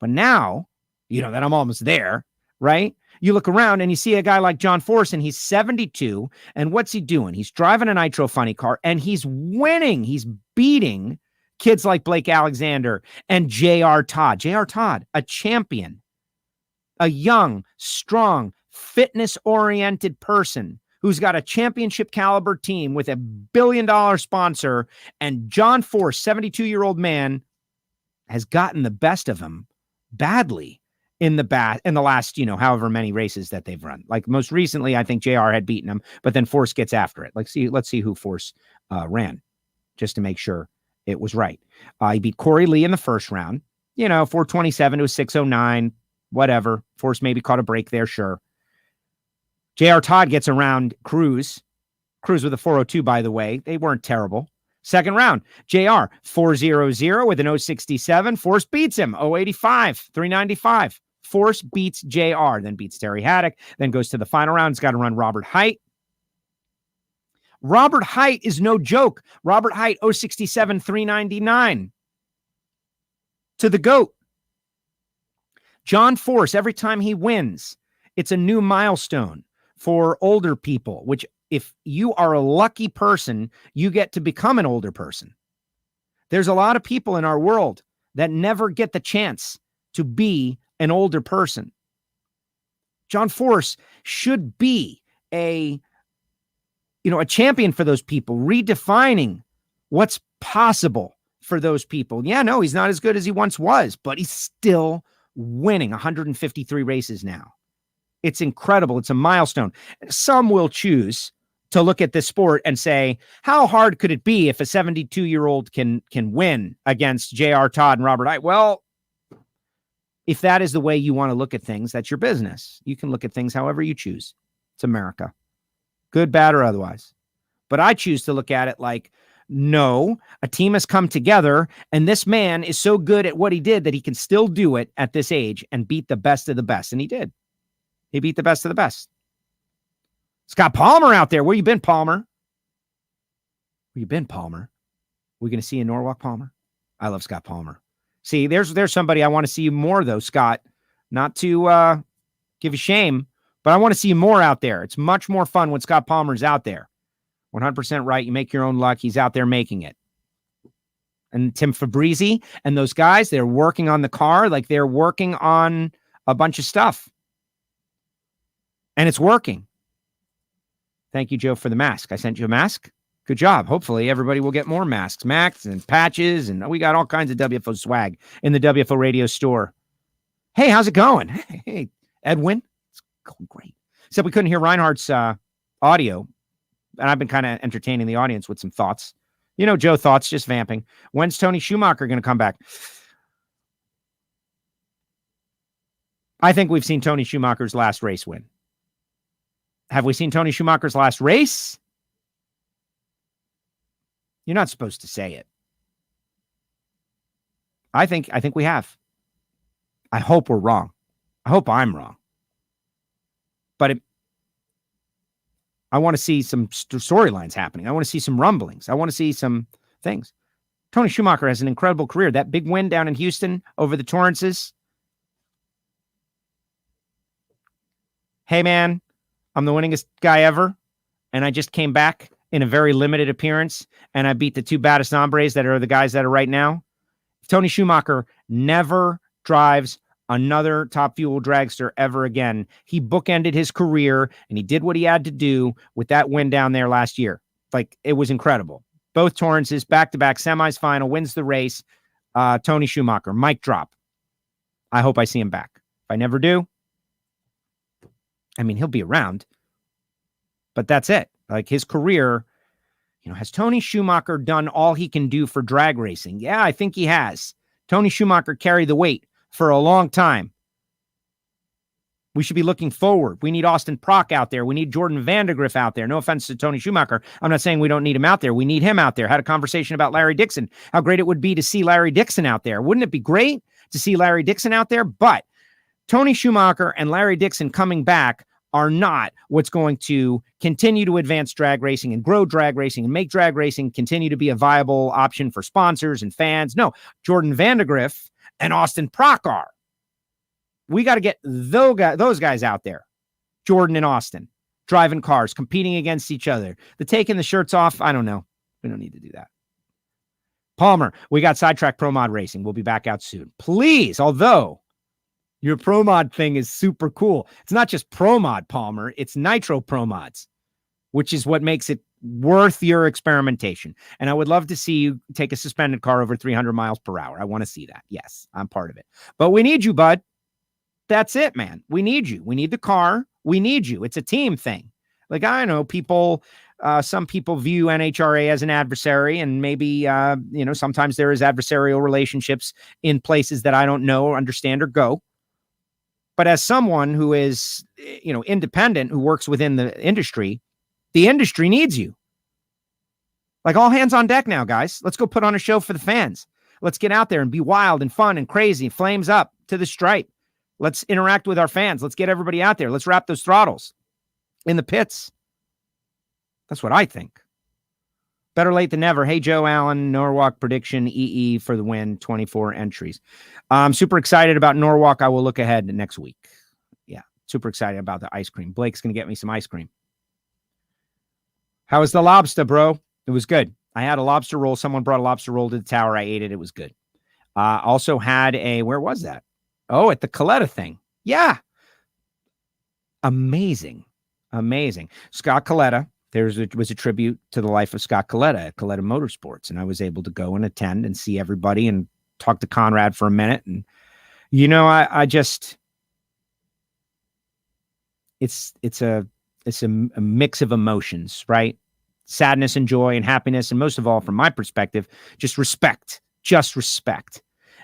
But now, that I'm almost there, right? You look around and you see a guy like John Force, and he's 72. And what's he doing? He's driving a Nitro Funny car, and he's winning. He's beating Kids like Blake Alexander and J.R. Todd. J.R. Todd, a champion, a young, strong, fitness-oriented person who's got a championship caliber team with $1 billion sponsor, and John Force, 72-year-old man, has gotten the best of him badly in the last, however many races that they've run. Like most recently, I think JR had beaten him, but then Force gets after it. Let's see who Force ran just to make sure it was right. He beat Corey Lee in the first round, 427 to 609, whatever. Force maybe caught a break there. Sure. J.R. Todd gets around Cruz with a 402, by the way. They weren't terrible. Second round, JR 400 with an 067. Force beats him 085, 395. Force beats JR, then beats Terry Haddock, then goes to the final round. He's got to run Robert Hight. Robert Hight is no joke. Robert Hight 067, 399 to the GOAT. John Force, every time he wins, it's a new milestone for older people, which if you are a lucky person, you get to become an older person. There's a lot of people in our world that never get the chance to be an older person. John Force should be a champion for those people, redefining what's possible for those people. Yeah, no, he's not as good as he once was, but he's still winning 153 races now. It's incredible. It's a milestone. Some will choose to look at this sport and say, how hard could it be if a 72-year-old can win against J.R. Todd and Robert Hight? Well, if that is the way you want to look at things, that's your business. You can look at things however you choose. It's America. Good, bad, or otherwise. But I choose to look at it like, no, a team has come together, and this man is so good at what he did that he can still do it at this age and beat the best of the best. And he did. He beat the best of the best. Scott Palmer out there. Where you been, Palmer? Where you been, Palmer? We going to see you in Norwalk, Palmer? I love Scott Palmer. See, there's somebody I want to see you more, though, Scott. Not to give you shame, but I want to see you more out there. It's much more fun when Scott Palmer's out there. 100% right. You make your own luck. He's out there making it. And Tim Fabrizi and those guys, they're working on the car like they're working on a bunch of stuff. And it's working. Thank you, Joe, for the mask. I sent you a mask. Good job. Hopefully, everybody will get more masks and patches, and we got all kinds of WFO swag in the WFO radio store. Hey, how's it going? Hey, Edwin. It's going great. Except we couldn't hear Reinhart's audio, and I've been kind of entertaining the audience with some thoughts. Joe, thoughts, just vamping. When's Tony Schumacher going to come back? I think we've seen Tony Schumacher's last race win. Have we seen Tony Schumacher's last race? You're not supposed to say it. I think we have. I hope we're wrong. I hope I'm wrong. But I want to see some storylines happening. I want to see some rumblings. I want to see some things. Tony Schumacher has an incredible career. That big win down in Houston over the Torrances. Hey, man. I'm the winningest guy ever, and I just came back in a very limited appearance, and I beat the two baddest hombres that are the guys that are right now. Tony Schumacher never drives another Top Fuel dragster ever again. He bookended his career, and he did what he had to do with that win down there last year. Like, it was incredible. Both Torrances, back-to-back semis final, wins the race. Tony Schumacher, mic drop. I hope I see him back. If I never do, I mean, he'll be around, but that's it. Like, his career, has Tony Schumacher done all he can do for drag racing? Yeah, I think he has. Tony Schumacher carried the weight for a long time. We should be looking forward. We need Austin Prock out there. We need Jordan Vandergriff out there. No offense to Tony Schumacher. I'm not saying we don't need him out there. We need him out there. Had a conversation about Larry Dixon, how great it would be to see Larry Dixon out there. Wouldn't it be great to see Larry Dixon out there? But Tony Schumacher and Larry Dixon coming back are not what's going to continue to advance drag racing and grow drag racing and make drag racing continue to be a viable option for sponsors and fans. No, Jordan Vandergriff and Austin Prock are. We got to get those guys out there. Jordan and Austin driving cars, competing against each other. The taking the shirts off, I don't know. We don't need to do that. Palmer, we got Sidetrack Pro Mod Racing. We'll be back out soon. Please, although your Pro Mod thing is super cool. It's not just Pro Mod, Palmer. It's Nitro Pro Mods, which is what makes it worth your experimentation. And I would love to see you take a suspended car over 300 miles per hour. I want to see that. Yes, I'm part of it. But we need you, bud. That's it, man. We need you. We need the car. We need you. It's a team thing. Like, I know people, some people view NHRA as an adversary, and maybe, sometimes there is adversarial relationships in places that I don't know or understand or go. But as someone who is, independent, who works within the industry needs you. Like, all hands on deck now, guys. Let's go put on a show for the fans. Let's get out there and be wild and fun and crazy. Flames up to the stripe. Let's interact with our fans. Let's get everybody out there. Let's wrap those throttles in the pits. That's what I think. Better late than never. Hey, Joe Allen, Norwalk prediction, EE for the win, 24 entries. I'm super excited about Norwalk. I will look ahead next week. Yeah, super excited about the ice cream. Blake's going to get me some ice cream. How was the lobster, bro? It was good. I had a lobster roll. Someone brought a lobster roll to the tower. I ate it. It was good. Also had where was that? Oh, at the Coletta thing. Yeah. Amazing. Scott Coletta. Was a tribute to the life of Scott Coletta at Coletta Motorsports. And I was able to go and attend and see everybody and talk to Conrad for a minute. And, I just, it's a mix of emotions, right? Sadness and joy and happiness. And most of all, from my perspective, just respect.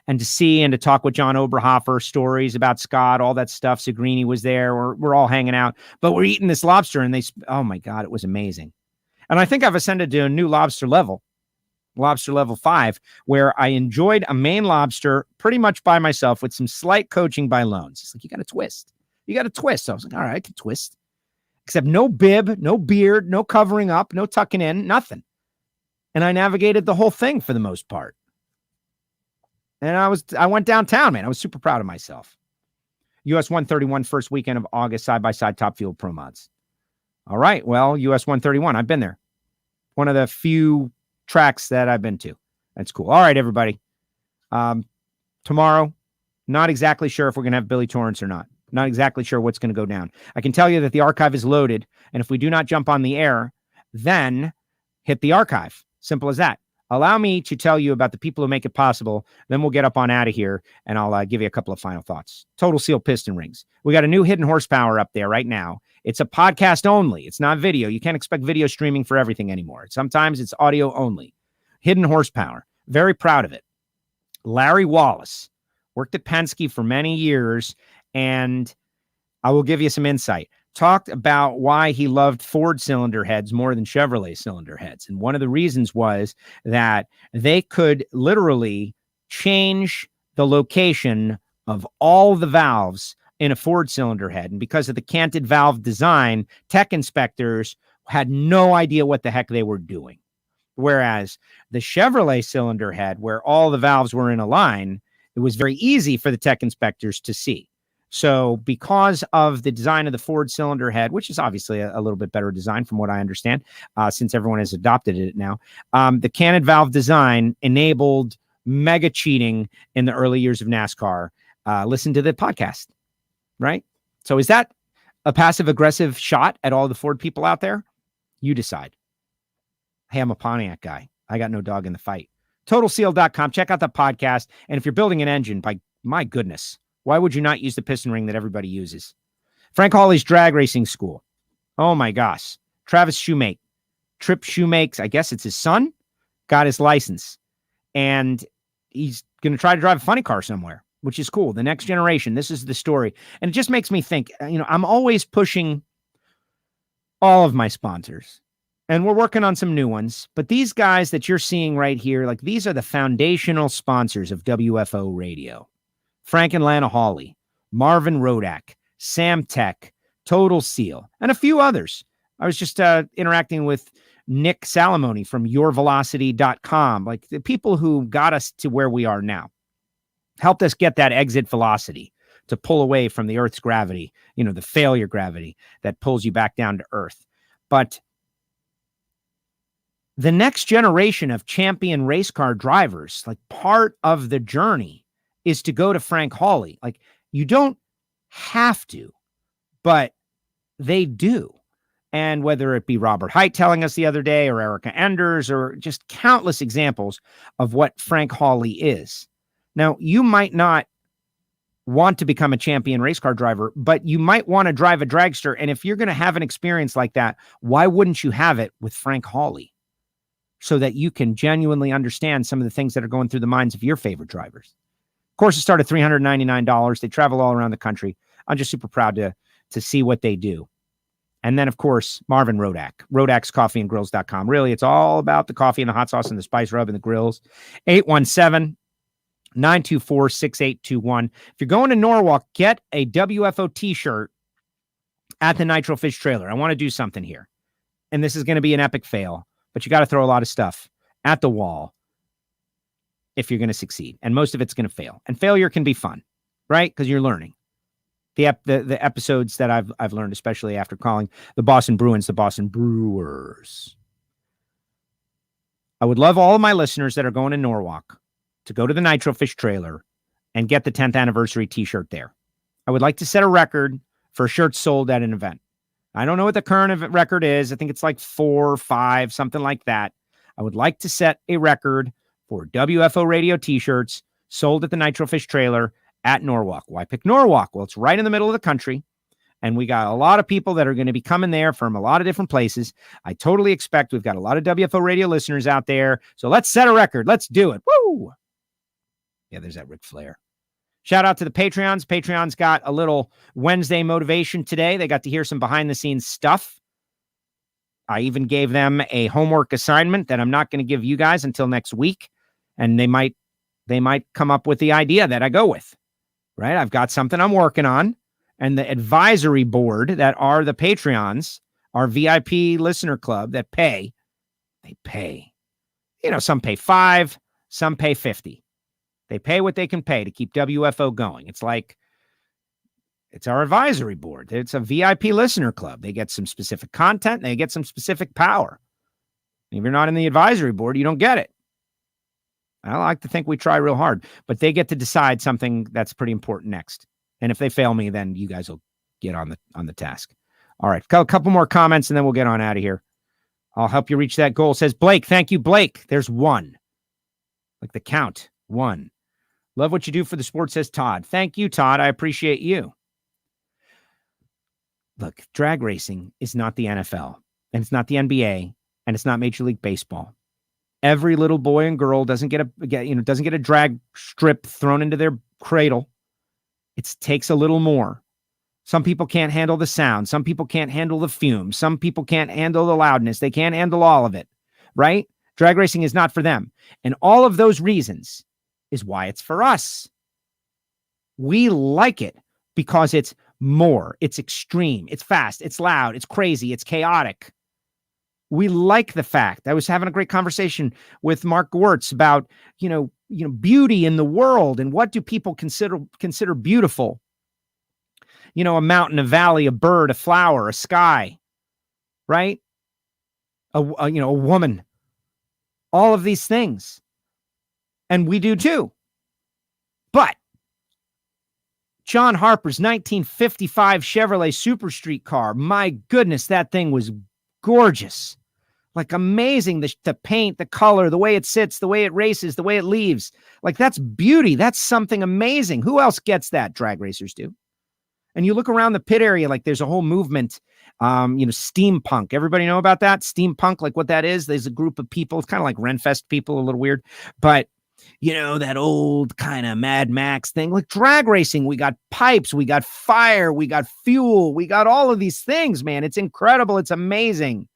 And to see and to talk with John Oberhofer, stories about Scott, all that stuff. Segrini was there. We're all hanging out, but we're eating this lobster, and oh my God, it was amazing. And I think I've ascended to a new lobster level 5, where I enjoyed a Maine lobster pretty much by myself with some slight coaching by Loans. It's like, you got to twist. So I was like, all right, I can twist. Except no bib, no beard, no covering up, no tucking in, nothing. And I navigated the whole thing for the most part. And I went downtown, man. I was super proud of myself. US 131 first weekend of August, side-by-side Top Fuel Pro Mods. All right. Well, US 131, I've been there. One of the few tracks that I've been to. That's cool. All right, everybody. Tomorrow, not exactly sure if we're going to have Billy Torrance or not. Not exactly sure what's going to go down. I can tell you that the archive is loaded. And if we do not jump on the air, then hit the archive. Simple as that. Allow me to tell you about the people who make it possible. Then we'll get up on out of here, and I'll give you a couple of final thoughts. Total Seal Piston Rings. We got a new Hidden Horsepower up there right now. It's a podcast only. It's not video. You can't expect video streaming for everything anymore. Sometimes it's audio only. Hidden Horsepower. Very proud of it. Larry Wallace worked at Penske for many years, and I will give you some insight. Talked about why he loved Ford cylinder heads more than Chevrolet cylinder heads. And one of the reasons was that they could literally change the location of all the valves in a Ford cylinder head. And because of the canted valve design, tech inspectors had no idea what the heck they were doing. Whereas the Chevrolet cylinder head, where all the valves were in a line, it was very easy for the tech inspectors to see. So because of the design of the Ford cylinder head, which is obviously a little bit better design from what I understand, since everyone has adopted it now, the canted valve design enabled mega cheating in the early years of NASCAR. Listen to the podcast, right? So is that a passive-aggressive shot at all the Ford people out there? You decide. Hey, I'm a Pontiac guy. I got no dog in the fight. TotalSeal.com. Check out the podcast. And if you're building an engine, by my goodness, why would you not use the piston ring that everybody uses? Frank Hawley's Drag Racing School. Oh my gosh. Travis Shoemake. Trip Shoemakes, I guess it's his son, got his license. And he's going to try to drive a funny car somewhere, which is cool. The next generation. This is the story. And it just makes me think, I'm always pushing all of my sponsors. And we're working on some new ones. But these guys that you're seeing right here, like these are the foundational sponsors of WFO Radio. Frank and Lana Hawley, Marvin Rodak, Sam Tech, Total Seal, and a few others. I was just interacting with Nick Salamone from yourvelocity.com, like the people who got us to where we are now, helped us get that exit velocity to pull away from the Earth's gravity, the failure gravity that pulls you back down to Earth. But the next generation of champion race car drivers, like part of the journey is to go to Frank Hawley. Like, you don't have to, but they do. And whether it be Robert Height telling us the other day, or Erica Enders, or just countless examples of what Frank Hawley is. Now, you might not want to become a champion race car driver, but you might want to drive a dragster. And if you're going to have an experience like that, why wouldn't you have it with Frank Hawley, so that you can genuinely understand some of the things that are going through the minds of your favorite drivers? Courses start at $399. They travel all around the country. I'm just super proud to see what they do. And then, of course, Marvin Rodak, rodakscoffeeandgrills.com. Really, it's all about the coffee and the hot sauce and the spice rub and the grills. 817-924-6821. If you're going to Norwalk, get a WFO t-shirt at the Nitro Fish trailer. I want to do something here. And this is going to be an epic fail, but you got to throw a lot of stuff at the wall if you're going to succeed. And most of it's going to fail. And failure can be fun, right? Because you're learning. The episodes that I've learned, especially after calling the Boston Bruins the Boston Brewers. I would love all of my listeners that are going to Norwalk to go to the Nitro Fish trailer and get the 10th anniversary t-shirt there. I would like to set a record for shirts sold at an event. I don't know what the current record is. I think it's like 4 or 5, something like that. I would like to set a record for WFO radio t-shirts sold at the Nitro Fish trailer at Norwalk. Why pick Norwalk? Well, it's right in the middle of the country, and we got a lot of people that are going to be coming there from a lot of different places. I totally expect we've got a lot of WFO radio listeners out there, so let's set a record. Let's do it. Woo! Yeah, there's that Ric Flair. Shout out to the Patreons. Patreons got a little Wednesday motivation today. They got to hear some behind-the-scenes stuff. I even gave them a homework assignment that I'm not going to give you guys until next week, and they might come up with the idea that I go with. Right? I've got something I'm working on, and the advisory board that are the Patreons, our VIP listener club that they pay. You know, some pay $5, some pay $50. They pay what they can pay to keep WFO going. It's our advisory board. It's a VIP listener club. They get some specific content. They get some specific power. If you're not in the advisory board, you don't get it. I like to think we try real hard, but they get to decide something that's pretty important next. And if they fail me, then you guys will get on the task. All right. A couple more comments and then we'll get on out of here. I'll help you reach that goal. Says Blake. Thank you, Blake. There's 1. Like the count. 1. Love what you do for the sport, says Todd. Thank you, Todd. I appreciate you. Look, drag racing is not the NFL, and it's not the NBA, and it's not Major League Baseball. Every little boy and girl doesn't get a drag strip thrown into their cradle. It takes a little more. Some people can't handle the sound. Some people can't handle the fumes. Some people can't handle the loudness. They can't handle all of it, right? Drag racing is not for them. And all of those reasons is why it's for us. We like it because it's more. It's extreme. It's fast. It's loud. It's crazy. It's chaotic. We like the fact. I was having a great conversation with Mark Gewirtz about, beauty in the world and what do people consider beautiful? A mountain, a valley, a bird, a flower, a sky, right? A woman, all of these things. And we do too. But John Harper's 1955 Chevrolet Super Street car, my goodness, that thing was gorgeous. Like amazing. The paint, the color, the way it sits, the way it races, the way it leaves. Like that's beauty. That's something amazing. Who else gets that? Drag racers do. And you look around the pit area, like there's a whole movement, steampunk. Everybody know about that? Steampunk, like what that is? There's a group of people. It's kind of like Renfest people, a little weird. But, that old kind of Mad Max thing, like drag racing. We got pipes, we got fire, we got fuel, we got all of these things, man. It's incredible. It's amazing.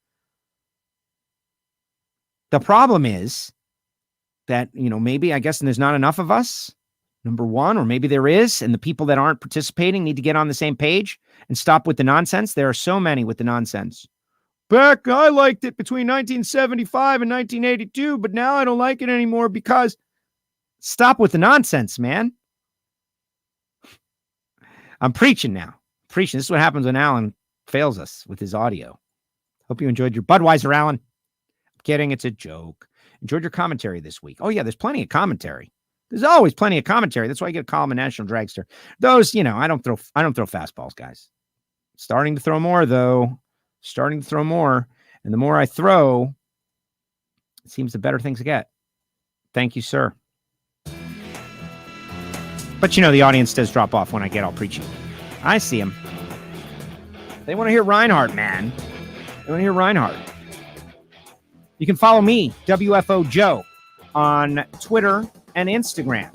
The problem is that, maybe, I guess, there's not enough of us, number one, or maybe there is, and the people that aren't participating need to get on the same page and stop with the nonsense. There are so many with the nonsense. I liked it between 1975 and 1982, but now I don't like it anymore because... Stop with the nonsense, man. I'm preaching now. Preaching. This is what happens when Alan fails us with his audio. Hope you enjoyed your Budweiser, Alan. Kidding. It's a joke. Enjoyed your commentary this week. Oh, yeah, there's plenty of commentary. There's always plenty of commentary. That's why I get a column in National Dragster. Those, I don't throw fastballs, guys. Starting to throw more, though. Starting to throw more. And the more I throw, it seems the better things get. Thank you, sir. But the audience does drop off when I get all preachy. I see them. They want to hear Reinhart, man. They want to hear Reinhart. You can follow me, WFO Joe, on Twitter and Instagram.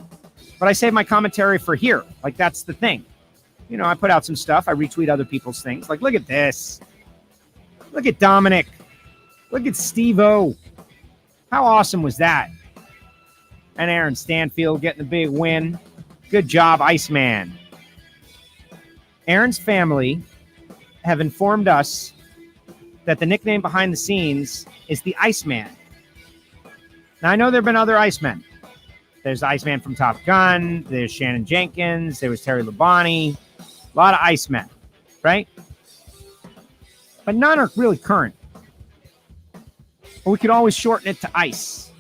But I save my commentary for here. Like, that's the thing. I put out some stuff. I retweet other people's things. Like, look at this. Look at Dominic. Look at Steve-O. How awesome was that? And Aaron Stanfield getting the big win. Good job, Iceman. Aaron's family have informed us that the nickname behind the scenes is the Iceman. Now, I know there have been other Icemen. There's the Iceman from Top Gun. There's Shannon Jenkins. There was Terry Labonte. A lot of Icemen, right? But none are really current. But we could always shorten it to Ice.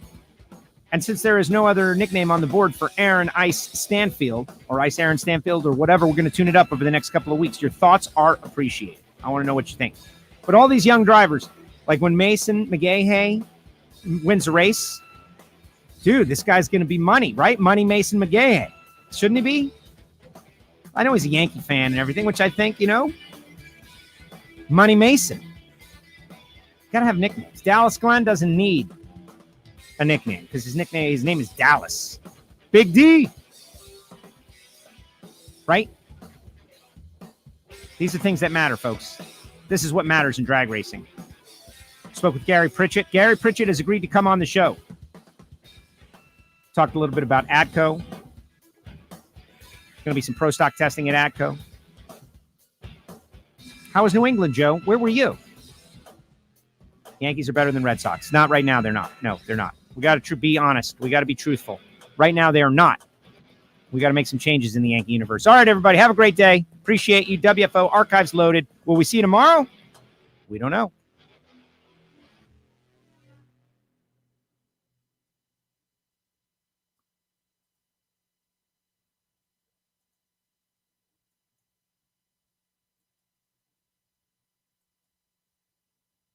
And since there is no other nickname on the board for Aaron Ice Stanfield, or Ice Aaron Stanfield, or whatever, we're going to tune it up over the next couple of weeks. Your thoughts are appreciated. I want to know what you think. But all these young drivers, like when Mason McGahey wins a race, dude, this guy's going to be money, right? Money Mason McGahey. Shouldn't he be? I know he's a Yankee fan and everything, which I think, Money Mason. Got to have nicknames. Dallas Glenn doesn't need a nickname because his name is Dallas. Big D. Right? These are things that matter, folks. This is what matters in drag racing. Spoke with Gary Pritchett. Gary Pritchett has agreed to come on the show. Talked a little bit about ADCO. Going to be some pro stock testing at ADCO. How was New England, Joe? Where were you? Yankees are better than Red Sox. Not right now. They're not. No, they're not. We got to be honest. We got to be truthful. Right now, they are not. We got to make some changes in the Yankee universe. All right, everybody. Have a great day. Appreciate you. WFO archives loaded. Will we see you tomorrow? We don't know.